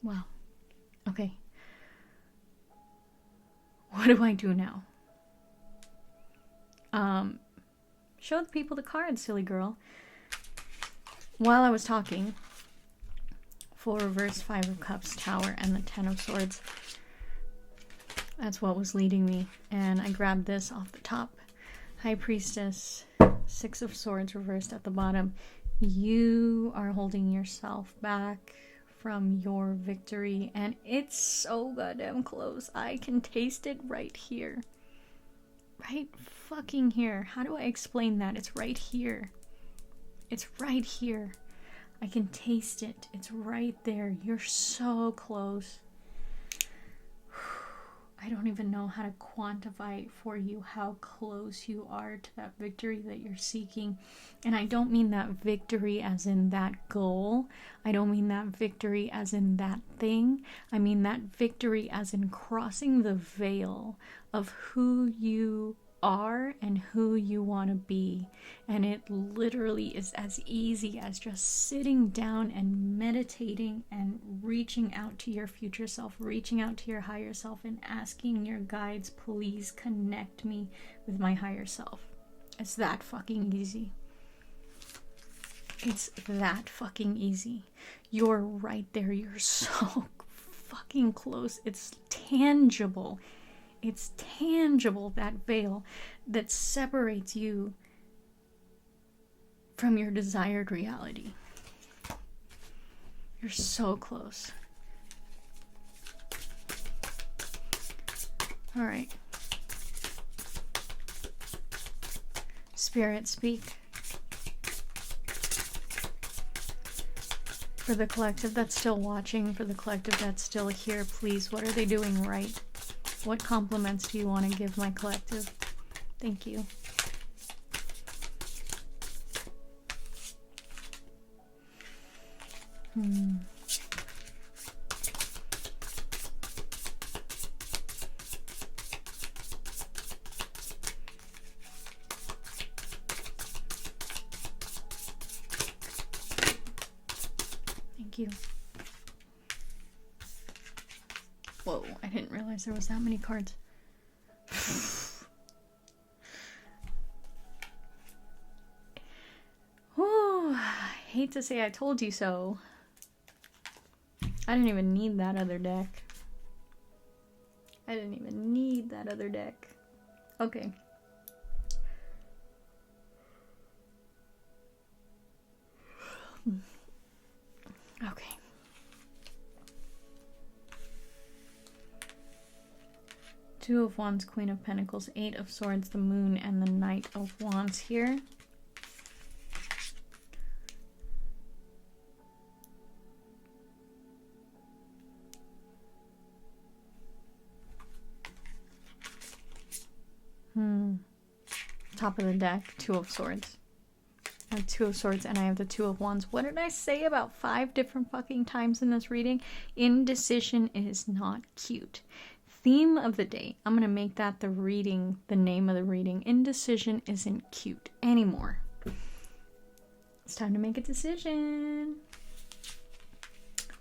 Wow. Okay. What do I do now? Show the people the cards, silly girl. While I was talking, 4 reverse, 5 of cups, tower, and the 10 of swords. That's what was leading me. And I grabbed this off the top. High priestess, 6 of swords reversed at the bottom. You are holding yourself back from your victory, and it's so goddamn close. I can taste it right here. Right fucking here. How do I explain that? It's right here. It's right here. I can taste it. It's right there. You're so close. I don't even know how to quantify for you how close you are to that victory that you're seeking. And I don't mean that victory as in that goal. I don't mean that victory as in that thing. I mean that victory as in crossing the veil of who you are and who you want to be. And it literally is as easy as just sitting down and meditating and reaching out to your future self, reaching out to your higher self, and asking your guides, please connect me with my higher self. It's that fucking easy. It's that fucking easy. You're right there. You're so fucking close. It's tangible. It's tangible, that veil that separates you from your desired reality. You're so close. All right. Spirit, speak. For the collective that's still watching, for the collective that's still here, please, what are they doing right? What compliments do you want to give my collective? Thank you. Thank you. Whoa, I didn't realize there was that many cards. Whew, I hate to say I told you so. I didn't even need that other deck. I didn't even need that other deck. Okay. Okay. Two of Wands, Queen of Pentacles, 8 of Swords, the Moon, and the Knight of Wands here. Top of the deck, 2 of Swords. I have 2 of Swords and I have the 2 of Wands. What did I say about 5 different fucking times in this reading? Indecision is not cute. Theme of the day. I'm going to make that the reading, the name of the reading. Indecision isn't cute anymore. It's time to make a decision.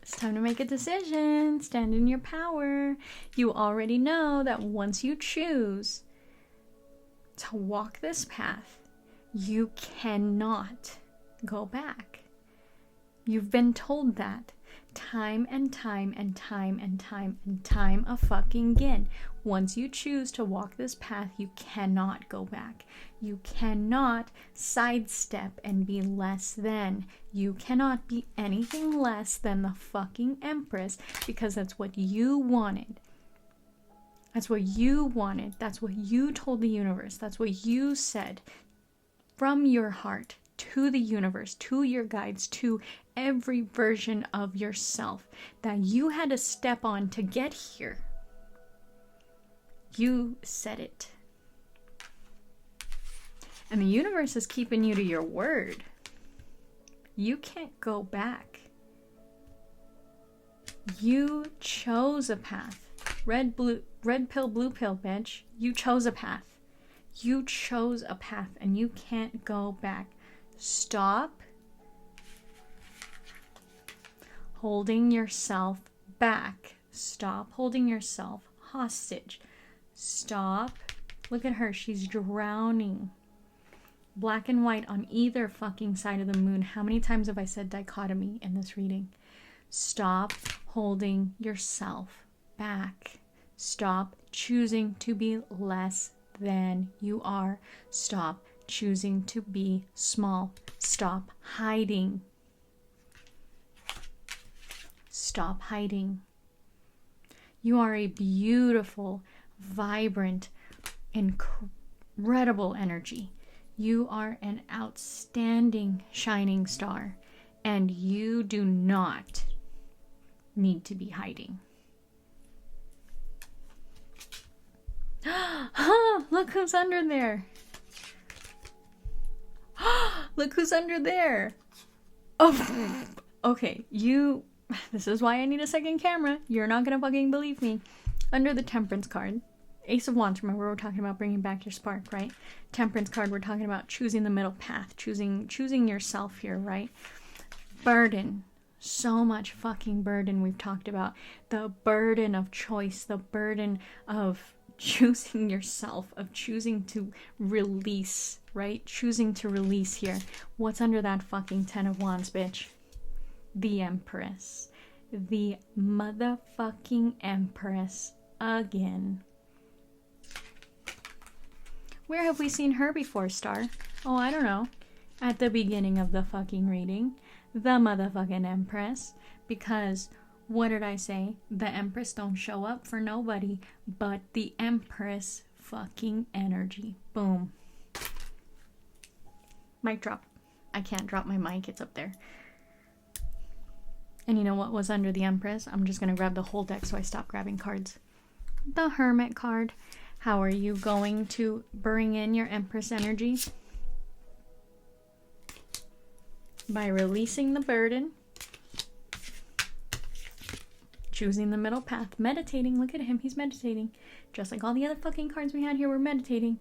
It's time to make a decision. Stand in your power. You already know that once you choose to walk this path, you cannot go back. You've been told that time and time and time and time and time a fucking again. Once you choose to walk this path, you cannot go back. You cannot sidestep and be less than. You cannot be anything less than the fucking Empress, because that's what you wanted. That's what you wanted. That's what you told the universe. That's what you said from your heart to the universe, to your guides, to every version of yourself that you had to step on to get here. You said it. And the universe is keeping you to your word. You can't go back. You chose a path. Red pill, blue pill, bitch. You chose a path. You chose a path and you can't go back. Stop holding yourself back. Stop holding yourself hostage. Stop Look at her. She's drowning. Black and white on either fucking side of the moon. How many times have I said dichotomy in this reading? Stop holding yourself back. Stop choosing to be less than you are. Stop choosing to be small. Stop hiding. Stop hiding. You are a beautiful, vibrant, incredible energy. You are an outstanding shining star, and you do not need to be hiding. Look who's under there. Look who's under there. Oh, okay. This is why I need a second camera. You're not gonna fucking believe me. Under the Temperance card, Ace of Wands, remember we're talking about bringing back your spark, right? Temperance card, we're talking about choosing the middle path, choosing yourself here, right? Burden. So much fucking burden we've talked about. The burden of choice, the burden of choosing yourself, of choosing to release, right? Choosing to release here. What's under that fucking 10 of Wands, bitch? The Empress. The motherfucking Empress again. Where have we seen her before, Star? Oh, I don't know. At the beginning of the fucking reading. The motherfucking Empress. Because, what did I say? The Empress don't show up for nobody but the Empress fucking energy. Boom. Mic drop. I can't drop my mic, it's up there. And you know what was under the Empress? I'm just going to grab the whole deck so I stop grabbing cards. The Hermit card. How are you going to bring in your Empress energy? By releasing the burden. Choosing the middle path. Meditating. Look at him. He's meditating. Just like all the other fucking cards we had here were meditating.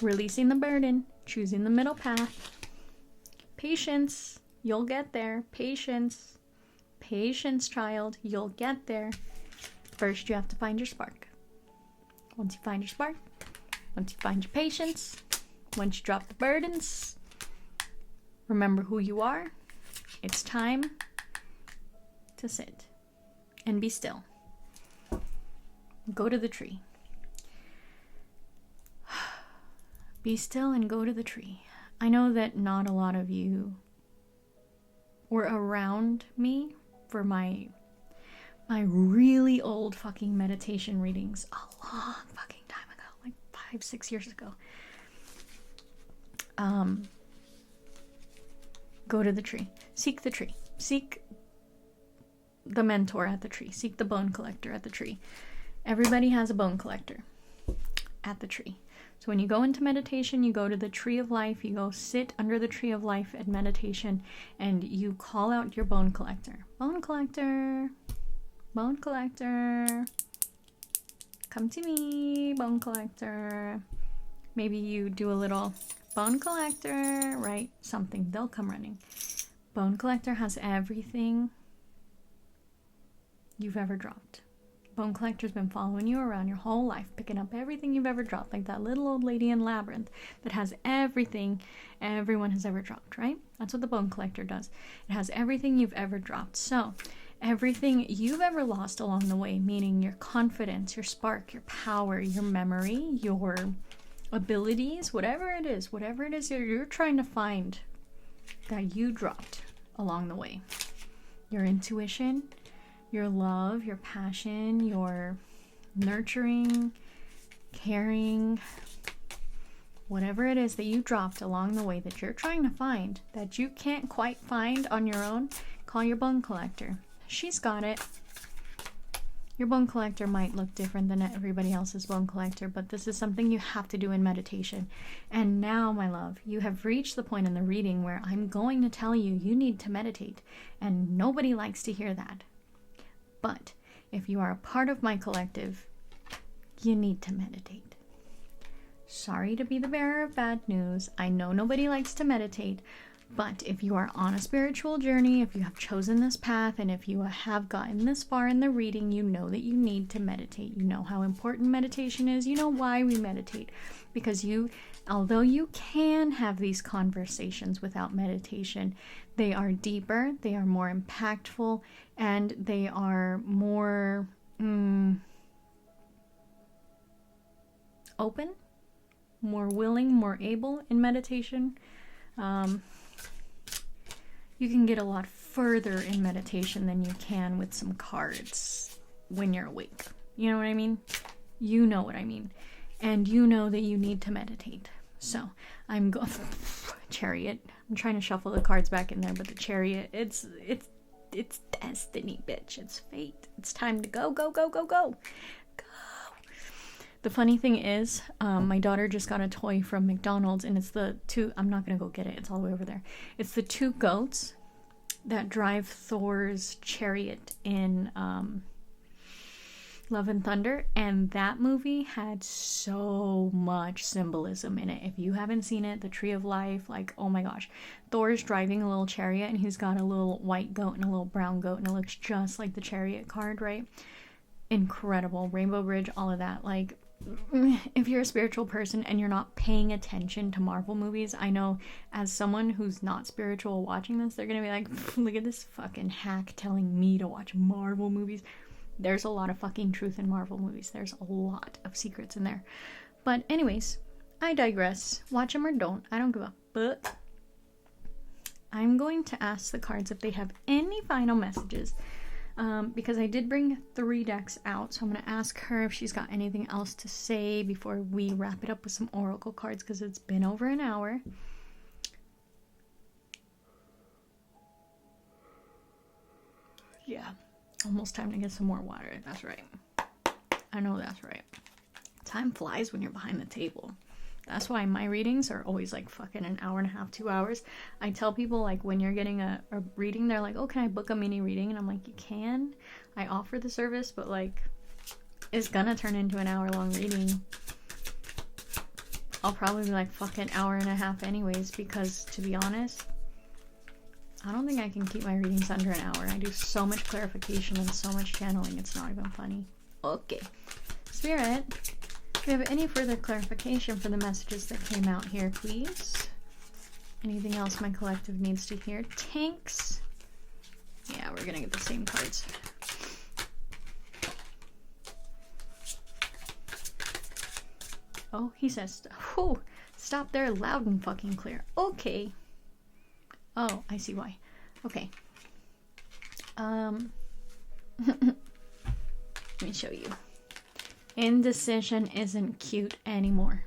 Releasing the burden. Choosing the middle path. Patience. You'll get there. Patience. Patience, child. You'll get there. First, you have to find your spark. Once you find your spark, once you find your patience, once you drop the burdens, remember who you are. It's time to sit and be still. Go to the tree. Be still and go to the tree. I know that not a lot of you were around me for my really old fucking meditation readings a long fucking time ago, like 5-6 years ago. Go to the tree. Seek the tree. Seek the mentor at the tree. Seek the bone collector at the tree. Everybody has a bone collector at the tree. So when you go into meditation, you go to the tree of life, you go sit under the tree of life at meditation, and you call out your bone collector. Bone collector, bone collector, come to me, bone collector. Maybe you do a little bone collector, right? Something, they'll come running. Bone collector has everything you've ever dropped. Bone collector's been following you around your whole life, picking up everything you've ever dropped, like that little old lady in Labyrinth that has everything everyone has ever dropped, right? That's what the bone collector does. It has everything you've ever dropped. So, everything you've ever lost along the way, meaning your confidence, your spark, your power, your memory, your abilities, whatever it is you're trying to find that you dropped along the way. Your intuition, your love, your passion, your nurturing, caring, whatever it is that you dropped along the way that you're trying to find, that you can't quite find on your own, call your bone collector. She's got it. Your bone collector might look different than everybody else's bone collector, but this is something you have to do in meditation. And now, my love, you have reached the point in the reading where I'm going to tell you need to meditate, and nobody likes to hear that. But if you are a part of my collective, you need to meditate. Sorry to be the bearer of bad news. I know nobody likes to meditate, But if you are on a spiritual journey, if you have chosen this path, and if you have gotten this far in the reading, you know that you need to meditate. You know how important meditation is. You know why we meditate. Because although you can have these conversations without meditation, they are deeper, they are more impactful, and they are more open, more willing, more able in meditation. You can get a lot further in meditation than you can with some cards when you're awake. You know what I mean? You know what I mean. And you know that you need to meditate. So I'm going Chariot. I'm trying to shuffle the cards back in there, but the Chariot, it's destiny, bitch. It's fate. It's time to go, go, go, go, go. Go. The funny thing is, my daughter just got a toy from McDonald's, and it's the two, I'm not going to go get it. It's all the way over there. It's the two goats that drive Thor's chariot in Love and Thunder, and that movie had so much symbolism in it. If you haven't seen it, the Tree of Life, like, oh my gosh, Thor's driving a little chariot, and he's got a little white goat and a little brown goat, and it looks just like the chariot card, right? Incredible. Rainbow Bridge, all of that. Like, if you're a spiritual person and you're not paying attention to Marvel movies, I know as someone who's not spiritual watching this, they're gonna be like, look at this fucking hack telling me to watch Marvel movies. There's a lot of fucking truth in Marvel movies. There's a lot of secrets in there. But anyways, I digress. Watch them or don't. I don't give a fuck. I'm going to ask the cards if they have any final messages. Because I did bring 3 decks out. So I'm going to ask her if she's got anything else to say before we wrap it up with some oracle cards. Because it's been over an hour. Yeah. Almost time to get some more water. That's right. I know that's right. Time flies when you're behind the table. That's why my readings are always like fucking an hour and a half, 2 hours. I tell people, like, when you're getting a reading, they're like, oh, can I book a mini reading? And I'm like, you can. I offer the service, but like, it's gonna turn into an hour-long reading. I'll probably be like fucking hour and a half anyways, because to be honest, I don't think I can keep my readings under an hour. I do so much clarification and so much channeling, it's not even funny. Okay. Spirit, if you have any further clarification for the messages that came out here, please. Anything else my collective needs to hear? Tanks. Yeah, we're gonna get the same cards. Oh, he says, whew, stop there loud and fucking clear. Okay. Oh, I see why. Okay. Let me show you. Indecision isn't cute anymore.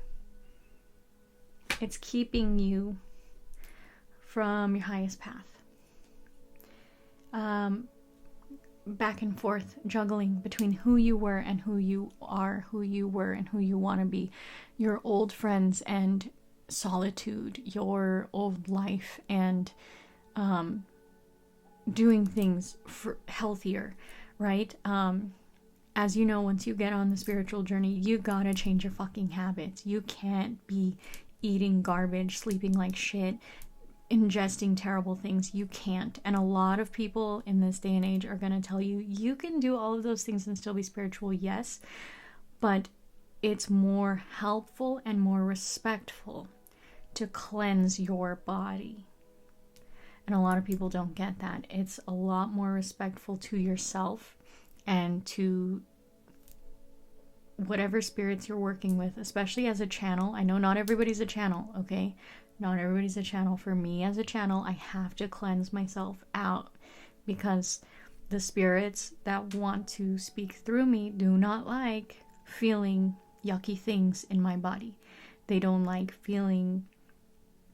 It's keeping you from your highest path. Back and forth, juggling between who you were and who you are, who you were and who you want to be. Your old friends and solitude, your old life, and doing things for healthier, right? As you know, once you get on the spiritual journey, you gotta change your fucking habits. You can't be eating garbage, sleeping like shit, ingesting terrible things. You can't. And a lot of people in this day and age are gonna tell you, you can do all of those things and still be spiritual, yes, but it's more helpful and more respectful to cleanse your body. And a lot of people don't get that. It's a lot more respectful to yourself and to whatever spirits you're working with, especially as a channel. I know not everybody's a channel, okay? Not everybody's a channel. For me as a channel, I have to cleanse myself out because the spirits that want to speak through me do not like feeling yucky things in my body. They don't like feeling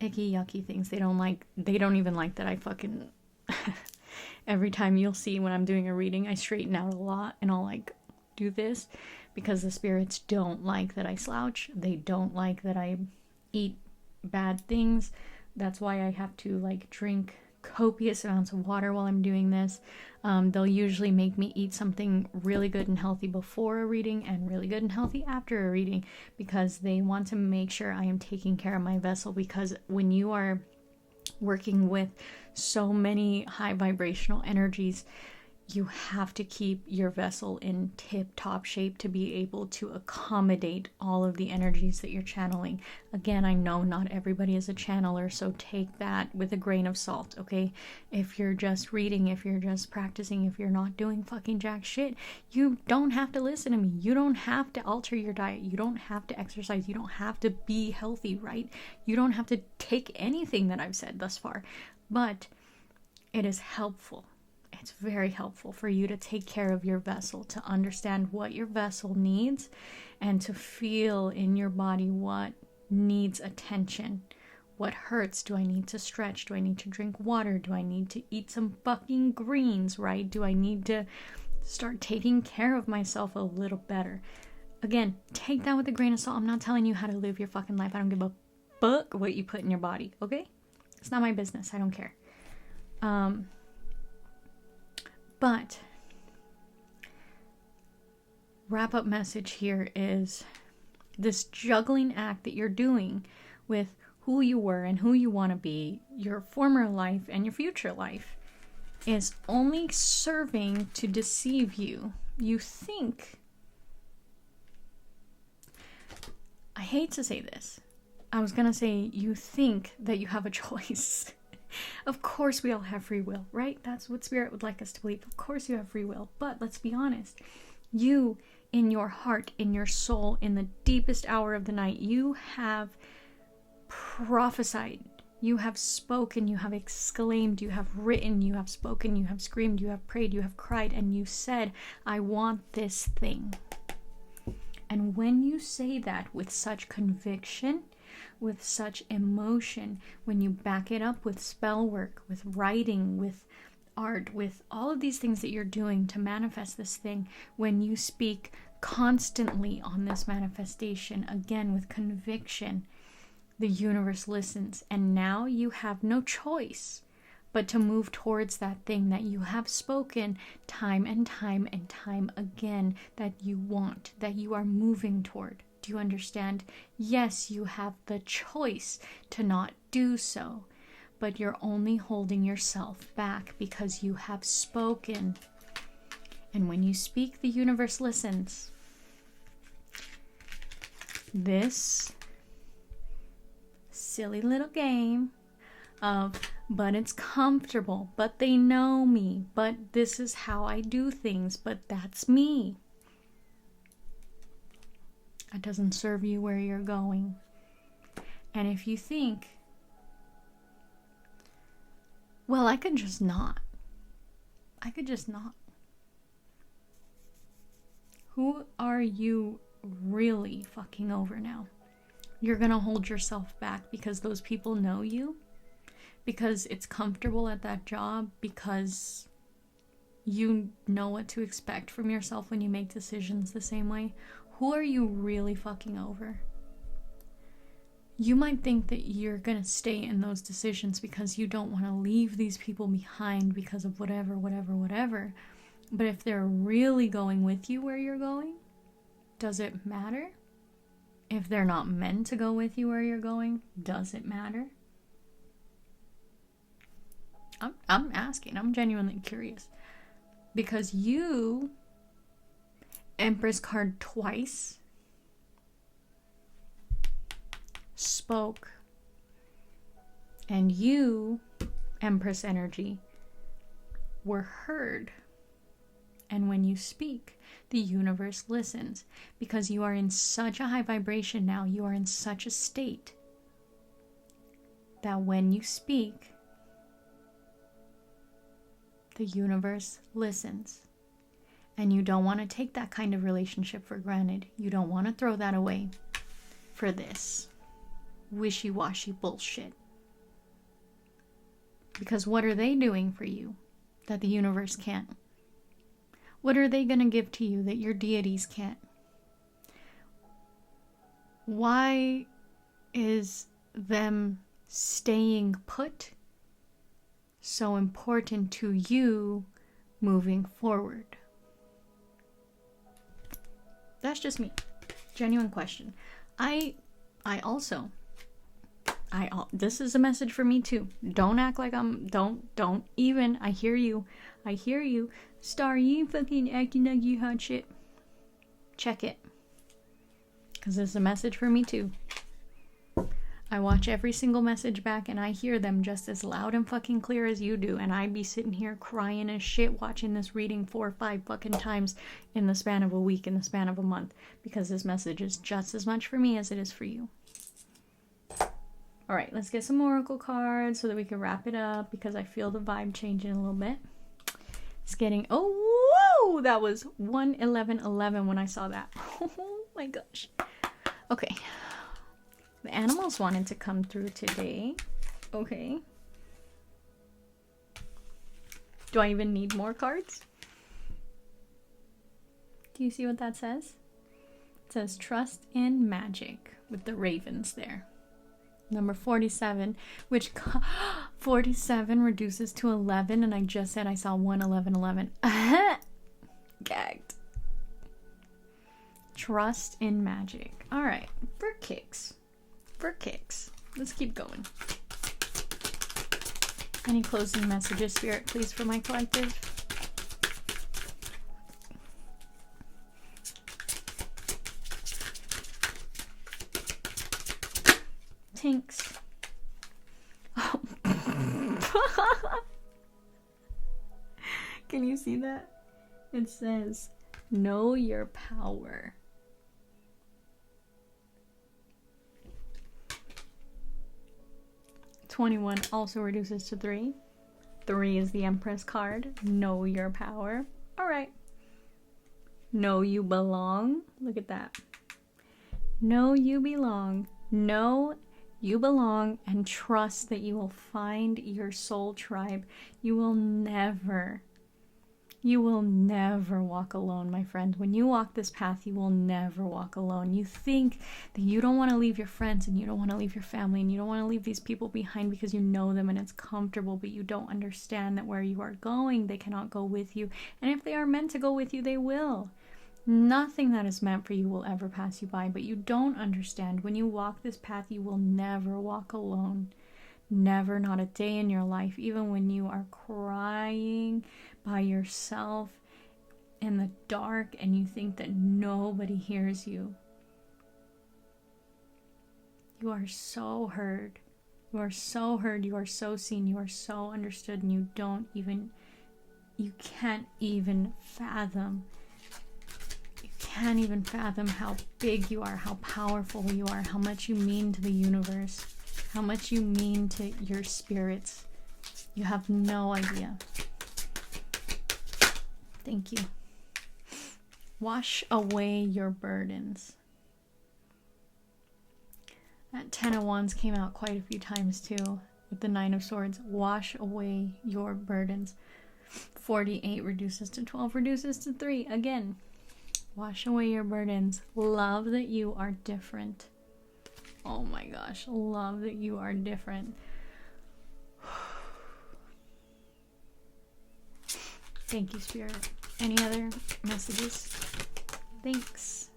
icky, yucky things. They don't even like that I fucking every time you'll see when I'm doing a reading, I straighten out a lot and I'll like do this because the spirits don't like that I slouch. They don't like that I eat bad things. That's why I have to like drink copious amounts of water while I'm doing this. They'll usually make me eat something really good and healthy before a reading and really good and healthy after a reading because they want to make sure I am taking care of my vessel, because when you are working with so many high vibrational energies, you have to keep your vessel in tip-top shape to be able to accommodate all of the energies that you're channeling. Again, I know not everybody is a channeler, so take that with a grain of salt, okay? If you're just reading, if you're just practicing, if you're not doing fucking jack shit, you don't have to listen to me. You don't have to alter your diet. You don't have to exercise. You don't have to be healthy, right? You don't have to take anything that I've said thus far. But it is helpful. It's very helpful for you to take care of your vessel, to understand what your vessel needs, and to feel in your body what needs attention. What hurts? Do I need to stretch? Do I need to drink water? Do I need to eat some fucking greens, right? Do I need to start taking care of myself a little better? Again, take that with a grain of salt. I'm not telling you how to live your fucking life. I don't give a fuck what you put in your body, okay? It's not my business. I don't care. But wrap-up message here is this juggling act that you're doing with who you were and who you want to be, your former life and your future life, is only serving to deceive you. You think, I hate to say this, I was gonna say you think that you have a choice. Of course we all have free will, right? That's what Spirit would like us to believe. Of course you have free will. But let's be honest. You, in your heart, in your soul, in the deepest hour of the night, you have prophesied. You have spoken. You have exclaimed. You have written. You have spoken. You have screamed. You have prayed. You have cried. And you said, I want this thing. And when you say that with such conviction, with such emotion, when you back it up with spell work, with writing, with art, with all of these things that you're doing to manifest this thing, when you speak constantly on this manifestation, again with conviction, the universe listens. And now you have no choice but to move towards that thing that you have spoken time and time and time again that you want, that you are moving toward. Do you understand? Yes, you have the choice to not do so, but you're only holding yourself back because you have spoken. And when you speak, the universe listens. This silly little game of, but it's comfortable, but they know me, but this is how I do things, but that's me. It doesn't serve you where you're going. And if you think, well, I could just not. Who are you really fucking over now? You're gonna hold yourself back because those people know you, because it's comfortable at that job, because you know what to expect from yourself when you make decisions the same way. Who are you really fucking over? You might think that you're gonna stay in those decisions because you don't want to leave these people behind because of whatever. But if they're really going with you where you're going, does it matter? If they're not meant to go with you where you're going, does it matter? I'm asking. I'm genuinely curious. Because you, Empress card twice, spoke, and you, Empress energy, were heard. And when you speak, the universe listens, because you are in such a high vibration now, you are in such a state that when you speak, the universe listens. And you don't want to take that kind of relationship for granted. You don't want to throw that away for this wishy-washy bullshit. Because what are they doing for you that the universe can't? What are they going to give to you that your deities can't? Why is them staying put so important to you moving forward? That's just me. Genuine question. I also This is a message for me too. Don't act like don't even. I hear you. Star, you fucking acting like you hot shit. Check it. Because this is a message for me too. I watch every single message back and I hear them just as loud and fucking clear as you do. And I'd be sitting here crying as shit watching this reading 4 or 5 fucking times in the span of a week, in the span of a month. Because this message is just as much for me as it is for you. Alright, let's get some oracle cards so that we can wrap it up. Because I feel the vibe changing a little bit. It's getting... Oh, whoa! That was 1-11-11 when I saw that. Oh my gosh. Okay. The animals wanted to come through today. Okay. Do I even need more cards? Do you see what that says? It says trust in magic with the ravens there. Number 47, which 47 reduces to 11, and I just said I saw 1-11-11. Gagged. Trust in magic. All right, for kicks. Let's keep going. Any closing messages, Spirit, please, for my collective? Tinks. Oh. Can you see that? It says, know your power. $21 also reduces to 3. 3 is the Empress card. Know your power. Alright. Know you belong. Look at that. Know you belong. Know you belong and trust that you will find your soul tribe. You will never walk alone, my friend. When you walk this path, you will never walk alone. You think that you don't want to leave your friends and you don't want to leave your family and you don't want to leave these people behind because you know them and it's comfortable, but you don't understand that where you are going, they cannot go with you. And if they are meant to go with you, they will. Nothing that is meant for you will ever pass you by, but you don't understand. When you walk this path, you will never walk alone. Never, not a day in your life, even when you are crying by yourself in the dark and you think that nobody hears you. You are so heard. You are so heard. You are so seen. You are so understood, and you can't even fathom. You can't even fathom how big you are, how powerful you are, how much you mean to the universe, how much you mean to your spirits. You have no idea. Thank you. Wash away your burdens. That 10 of Wands came out quite a few times too, with the 9 of Swords. Wash away your burdens. 48 reduces to 12, reduces to 3. Again, wash away your burdens. Love that you are different. Oh my gosh, love that you are different. Thank you, Spirit. Any other messages? Thanks.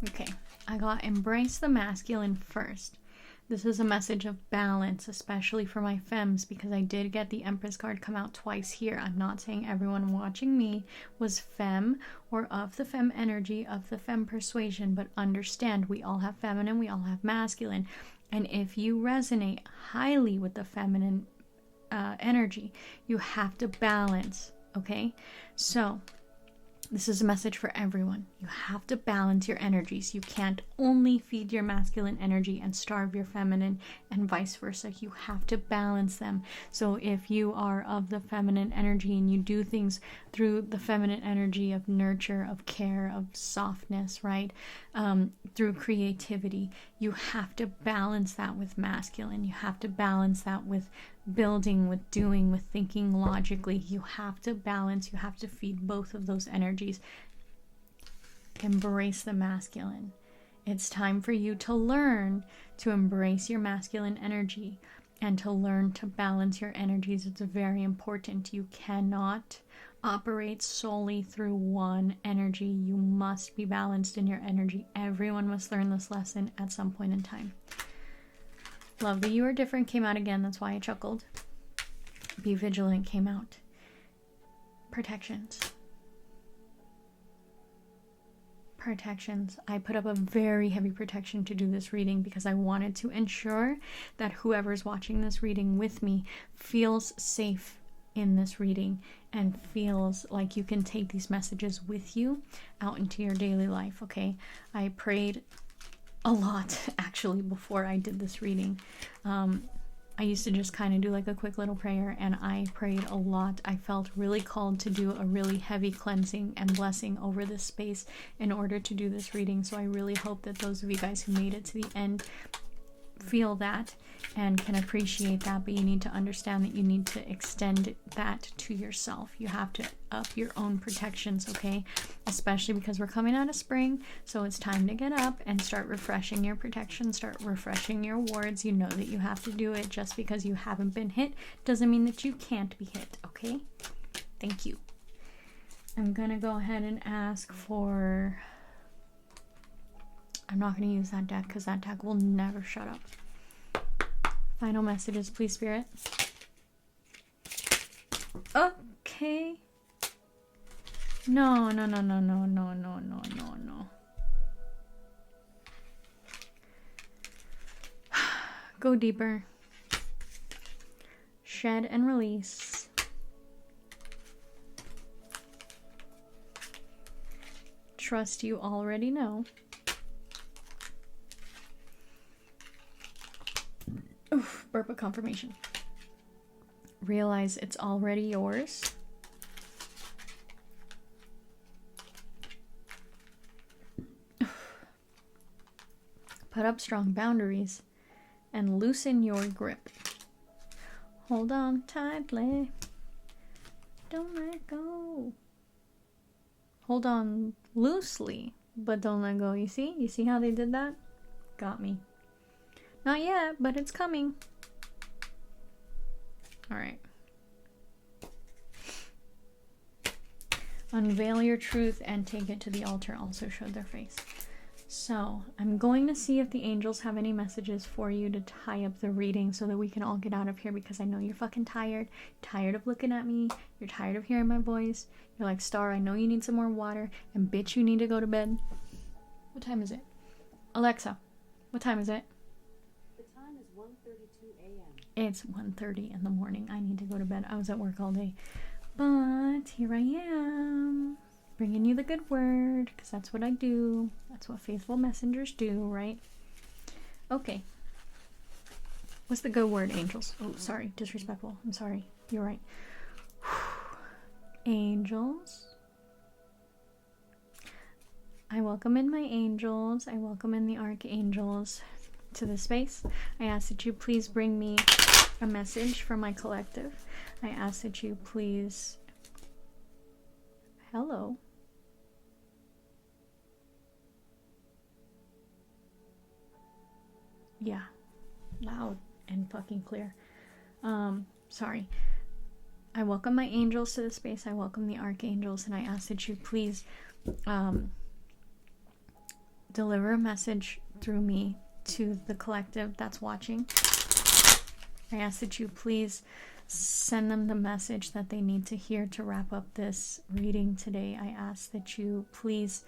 Okay, I got embrace the masculine first. This is a message of balance, especially for my femmes, because I did get the Empress card come out twice here. I'm not saying everyone watching me was femme or of the femme energy, of the femme persuasion, but understand we all have feminine, we all have masculine. And if you resonate highly with the feminine energy, you have to balance, okay? So this is a message for everyone. You have to balance your energies. You can't only feed your masculine energy and starve your feminine, and vice versa. You have to balance them. So if you are of the feminine energy and you do things through the feminine energy of nurture, of care, of softness, right? Through creativity, you have to balance that with masculine. You have to balance that with building, with doing, with thinking logically. You have to balance, you have to feed both of those energies. Embrace the masculine. It's time for you to learn to embrace your masculine energy and to learn to balance your energies. It's very important. You cannot operate solely through one energy. You must be balanced in your energy. Everyone must learn this lesson at some point in time. Love that you are different came out again. That's why I chuckled. Be vigilant came out. Protections. Protections. I put up a very heavy protection to do this reading because I wanted to ensure that whoever's watching this reading with me feels safe in this reading and feels like you can take these messages with you out into your daily life. Okay, I prayed a lot actually before I did this reading. I used to just kind of do like a quick little prayer, and I prayed a lot. I felt really called to do a really heavy cleansing and blessing over this space in order to do this reading. So I really hope that those of you guys who made it to the end feel that and can appreciate that, but you need to understand that you need to extend that to yourself. You have to up your own protections, okay? Especially because we're coming out of spring, so it's time to get up and start refreshing your protection, start refreshing your wards. You know that you have to do it. Just because you haven't been hit doesn't mean that you can't be hit, okay? Thank you. I'm gonna go ahead and ask for... I'm not going to use that deck because that deck will never shut up. Final messages, please, Spirit. Okay. No. Go deeper. Shed and release. Trust you already know. Oof, burp of confirmation. Realize it's already yours. Put up strong boundaries and loosen your grip. Hold on tightly. Don't let go. Hold on loosely, but don't let go. You see? You see how they did that? Got me. Not yet, but it's coming. All right. Unveil your truth and take it to the altar. Also showed their face. So I'm going to see if the angels have any messages for you to tie up the reading so that we can all get out of here, because I know you're fucking tired. Tired of looking at me. You're tired of hearing my voice. You're like, Star, I know you need some more water. And bitch, you need to go to bed. What time is it? Alexa, what time is it? It's 1:30 in the morning. I need to go to bed. I was at work all day. But here I am, bringing you the good word, because that's what I do. That's what faithful messengers do, right? Okay. What's the good word, angels? Oh, sorry. Disrespectful. I'm sorry. You're right. Angels. I welcome in my angels. I welcome in the archangels to the space. I ask that you please bring me a message from my collective. I ask that you please... Hello. Yeah. Loud and fucking clear. Sorry. I welcome my angels to the space. I welcome the archangels, and I ask that you please deliver a message through me to the collective that's watching. I ask that you please send them the message that they need to hear to wrap up this reading today. I ask that you please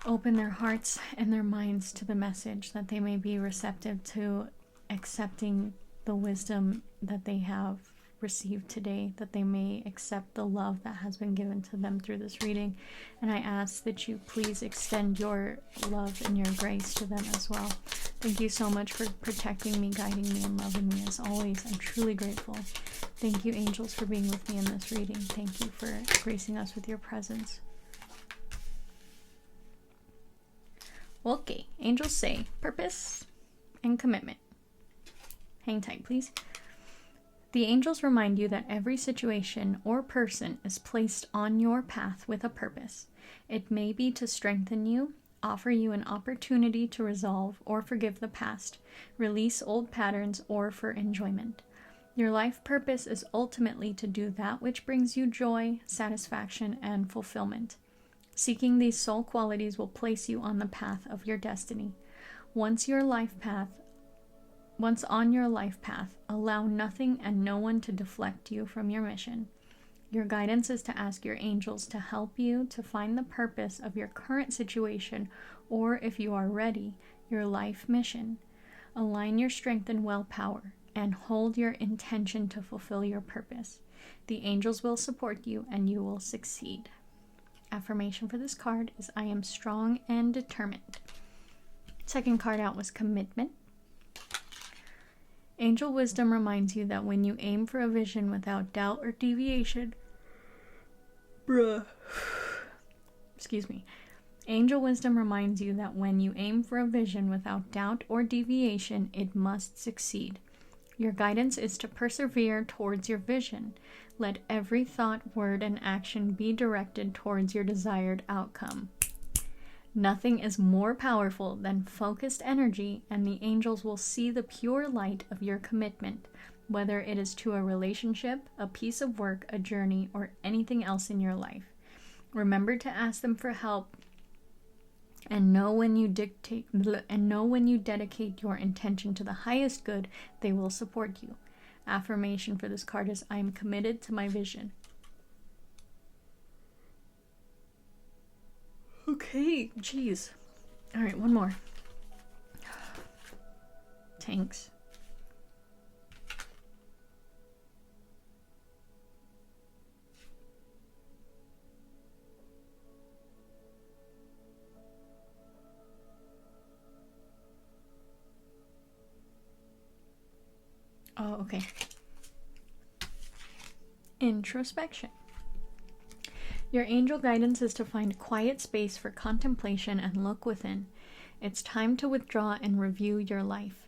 open their hearts and their minds to the message, that they may be receptive to accepting the wisdom that they have received today, that they may accept the love that has been given to them through this reading. And I ask that you please extend your love and your grace to them as well. Thank you so much for protecting me, guiding me, and loving me as always. I'm truly grateful. Thank you, angels, for being with me in this reading. Thank you for gracing us with your presence. Okay, angels say purpose and commitment. Hang tight, please. The angels remind you that every situation or person is placed on your path with a purpose. It may be to strengthen you, offer you an opportunity to resolve or forgive the past, release old patterns, or for enjoyment. Your life purpose is ultimately to do that which brings you joy, satisfaction, and fulfillment. Seeking these soul qualities will place you on the path of your destiny. Once on your life path, allow nothing and no one to deflect you from your mission. Your guidance is to ask your angels to help you to find the purpose of your current situation, or if you are ready, your life mission. Align your strength and willpower, and hold your intention to fulfill your purpose. The angels will support you, and you will succeed. Affirmation for this card is, I am strong and determined. Second card out was commitment. Angel wisdom reminds you that when you aim for a vision without doubt or deviation, Angel wisdom reminds you that when you aim for a vision without doubt or deviation, it must succeed. Your guidance is to persevere towards your vision. Let every thought, word, and action be directed towards your desired outcome. Nothing is more powerful than focused energy, and the angels will see the pure light of your commitment, whether it is to a relationship, a piece of work, a journey, or anything else in your life. Remember to ask them for help, and know when you dedicate your intention to the highest good, they will support you. Affirmation for this card is, I am committed to my vision. Okay, jeez. All right, one more. Tanks. Oh, okay. Introspection. Your angel guidance is to find quiet space for contemplation and look within. It's time to withdraw and review your life.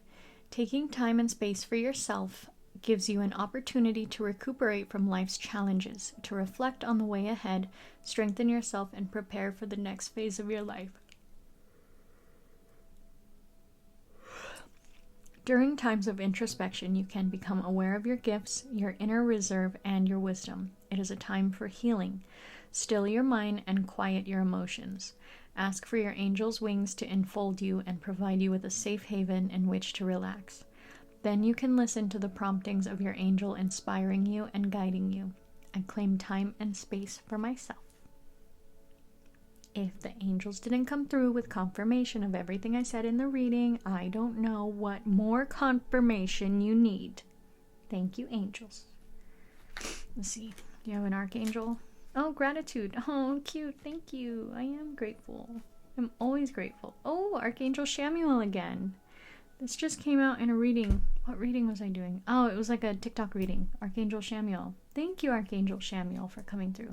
Taking time and space for yourself gives you an opportunity to recuperate from life's challenges, to reflect on the way ahead, strengthen yourself, and prepare for the next phase of your life. During times of introspection, you can become aware of your gifts, your inner reserve, and your wisdom. It is a time for healing. Still your mind and quiet your emotions. Ask for your angel's wings to enfold you and provide you with a safe haven in which to relax. Then you can listen to the promptings of your angel inspiring you and guiding you. I claim time and space for myself. If the angels didn't come through with confirmation of everything I said in the reading, I don't know what more confirmation you need. Thank you, angels. Let's see. Do you have an archangel? Oh, gratitude. Oh, cute. Thank you. I am grateful. I'm always grateful. Oh, Archangel Samuel again. This just came out in a reading. What reading was I doing? Oh, it was like a TikTok reading. Archangel Samuel. Thank you, Archangel Samuel, for coming through.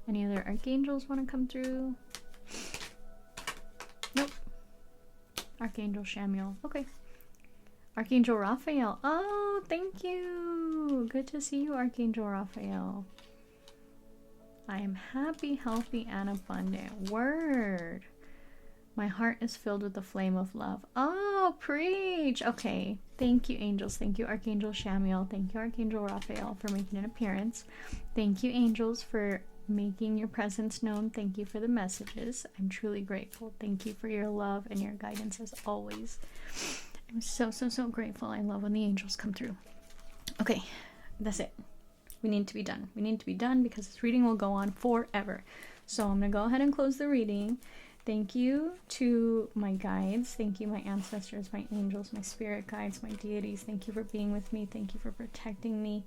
Any other archangels want to come through? Nope. Archangel Samuel. Okay. Archangel Raphael. Oh, thank you. Good to see you, Archangel Raphael. I am happy, healthy, and abundant. Word. My heart is filled with the flame of love. Oh, preach. Okay. Thank you, angels. Thank you, Archangel Samuel. Thank you, Archangel Raphael, for making an appearance. Thank you, angels, for making your presence known. Thank you for the messages. I'm truly grateful. Thank you for your love and your guidance as always. I'm so grateful. I love when the angels come through. Okay, that's it. We need to be done. We need to be done because this reading will go on forever. So I'm going to go ahead and close the reading. Thank you to my guides. Thank you, my ancestors, my angels, my spirit guides, my deities. Thank you for being with me. Thank you for protecting me.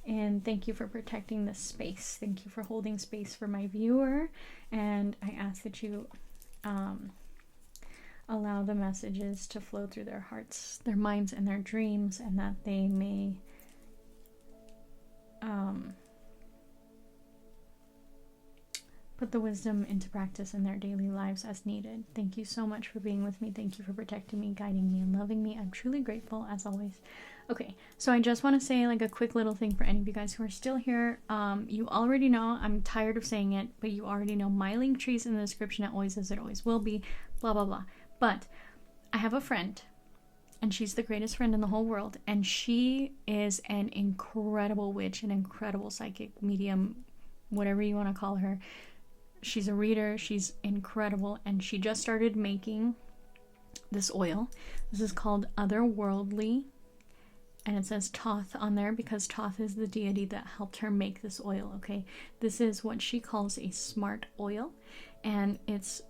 And thank you for protecting this space. Thank you for holding space for my viewer. And I ask that you allow the messages to flow through their hearts, their minds, and their dreams, and that they may put the wisdom into practice in their daily lives as needed. Thank you so much for being with me. Thank you for protecting me, guiding me, and loving me. I'm truly grateful, as always. Okay, so I just want to say like a quick little thing for any of you guys who are still here. You already know, I'm tired of saying it, but you already know my link tree's in the description. It always is, it always will be, blah, blah, blah. But I have a friend, and she's the greatest friend in the whole world, and she is an incredible witch, an incredible psychic medium, whatever you want to call her. She's a reader, she's incredible, and she just started making this oil. This is called Otherworldly, and it says Thoth on there because Thoth is the deity that helped her make this oil, okay? This is what she calls a smart oil, and it's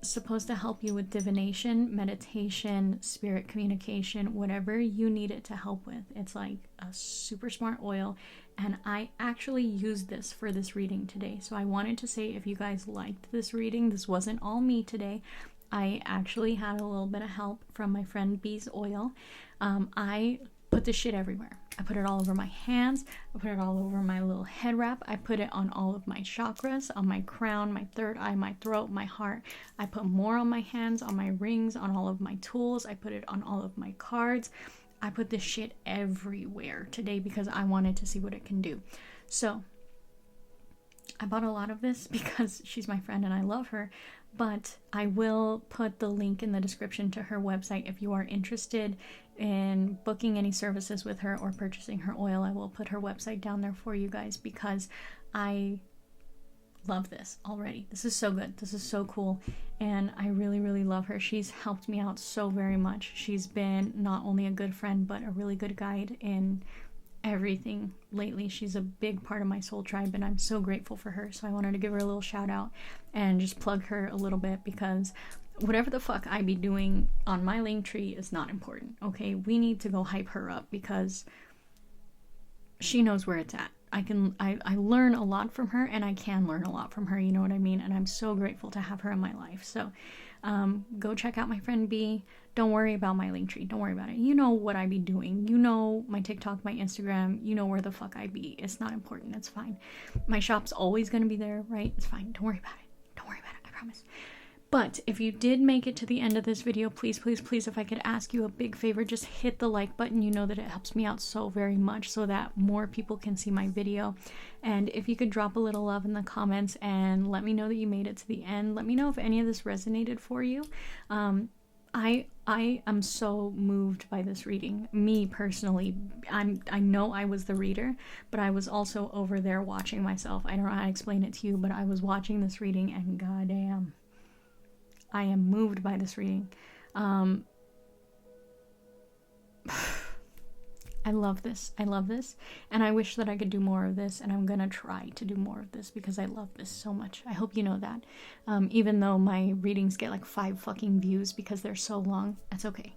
supposed to help you with divination, meditation, spirit communication, whatever you need it to help with. It's like a super smart oil, and I actually used this for this reading today. So I wanted to say, if you guys liked this reading, this wasn't all me today. I actually had a little bit of help from my friend B's oil. I put this shit everywhere. I put it all over my hands. I put it all over my little head wrap. I put it on all of my chakras, on my crown, my third eye, my throat, my heart. I put more on my hands, on my rings, on all of my tools. I put it on all of my cards. I put this shit everywhere today because I wanted to see what it can do. So I bought a lot of this because she's my friend and I love her, but I will put the link in the description to her website if you are interested in booking any services with her or purchasing her oil. I will put her website down there for you guys because I love this already. This is so good. This is so cool, and I really, really love her. She's helped me out so very much. She's been not only a good friend, but a really good guide in everything lately. She's a big part of my soul tribe, and I'm so grateful for her. So I wanted to give her a little shout out and just plug her a little bit, because whatever the fuck I be doing on my link tree is not important, okay? We need to go hype her up because she knows where it's at. I learn a lot from her, and I can learn a lot from her, you know what I mean? And I'm so grateful to have her in my life. So go check out my friend B. Don't worry about my link tree. Don't worry about it. You know what I be doing. You know my TikTok, my Instagram. You know where the fuck I be. It's not important. It's fine. My shop's always going to be there, right? It's fine. Don't worry about it. Don't worry about it. I promise. But if you did make it to the end of this video, please, please, please, if I could ask you a big favor, just hit the like button. You know that it helps me out so very much so that more people can see my video. And if you could drop a little love in the comments and let me know that you made it to the end. Let me know if any of this resonated for you. I am so moved by this reading. Me personally, I know I was the reader, but I was also over there watching myself. I don't know how to explain it to you, but I was watching this reading, and goddamn, I am moved by this reading. I love this. I love this. And I wish that I could do more of this. And I'm going to try to do more of this because I love this so much. I hope you know that. Even though my readings get like 5 fucking views because they're so long, that's okay.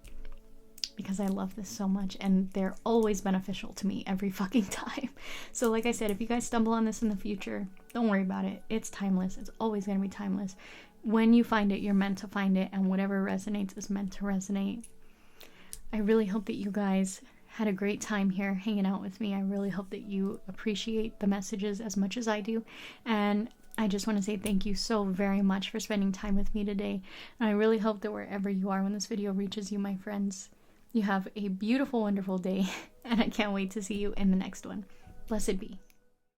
Because I love this so much. And they're always beneficial to me every fucking time. So like I said, if you guys stumble on this in the future, don't worry about it. It's timeless. It's always going to be timeless. When you find it, you're meant to find it. And whatever resonates is meant to resonate. I really hope that you guys had a great time here hanging out with me. I really hope that you appreciate the messages as much as I do. And I just want to say thank you so very much for spending time with me today. And I really hope that wherever you are when this video reaches you, my friends, you have a beautiful, wonderful day. And I can't wait to see you in the next one. Blessed be.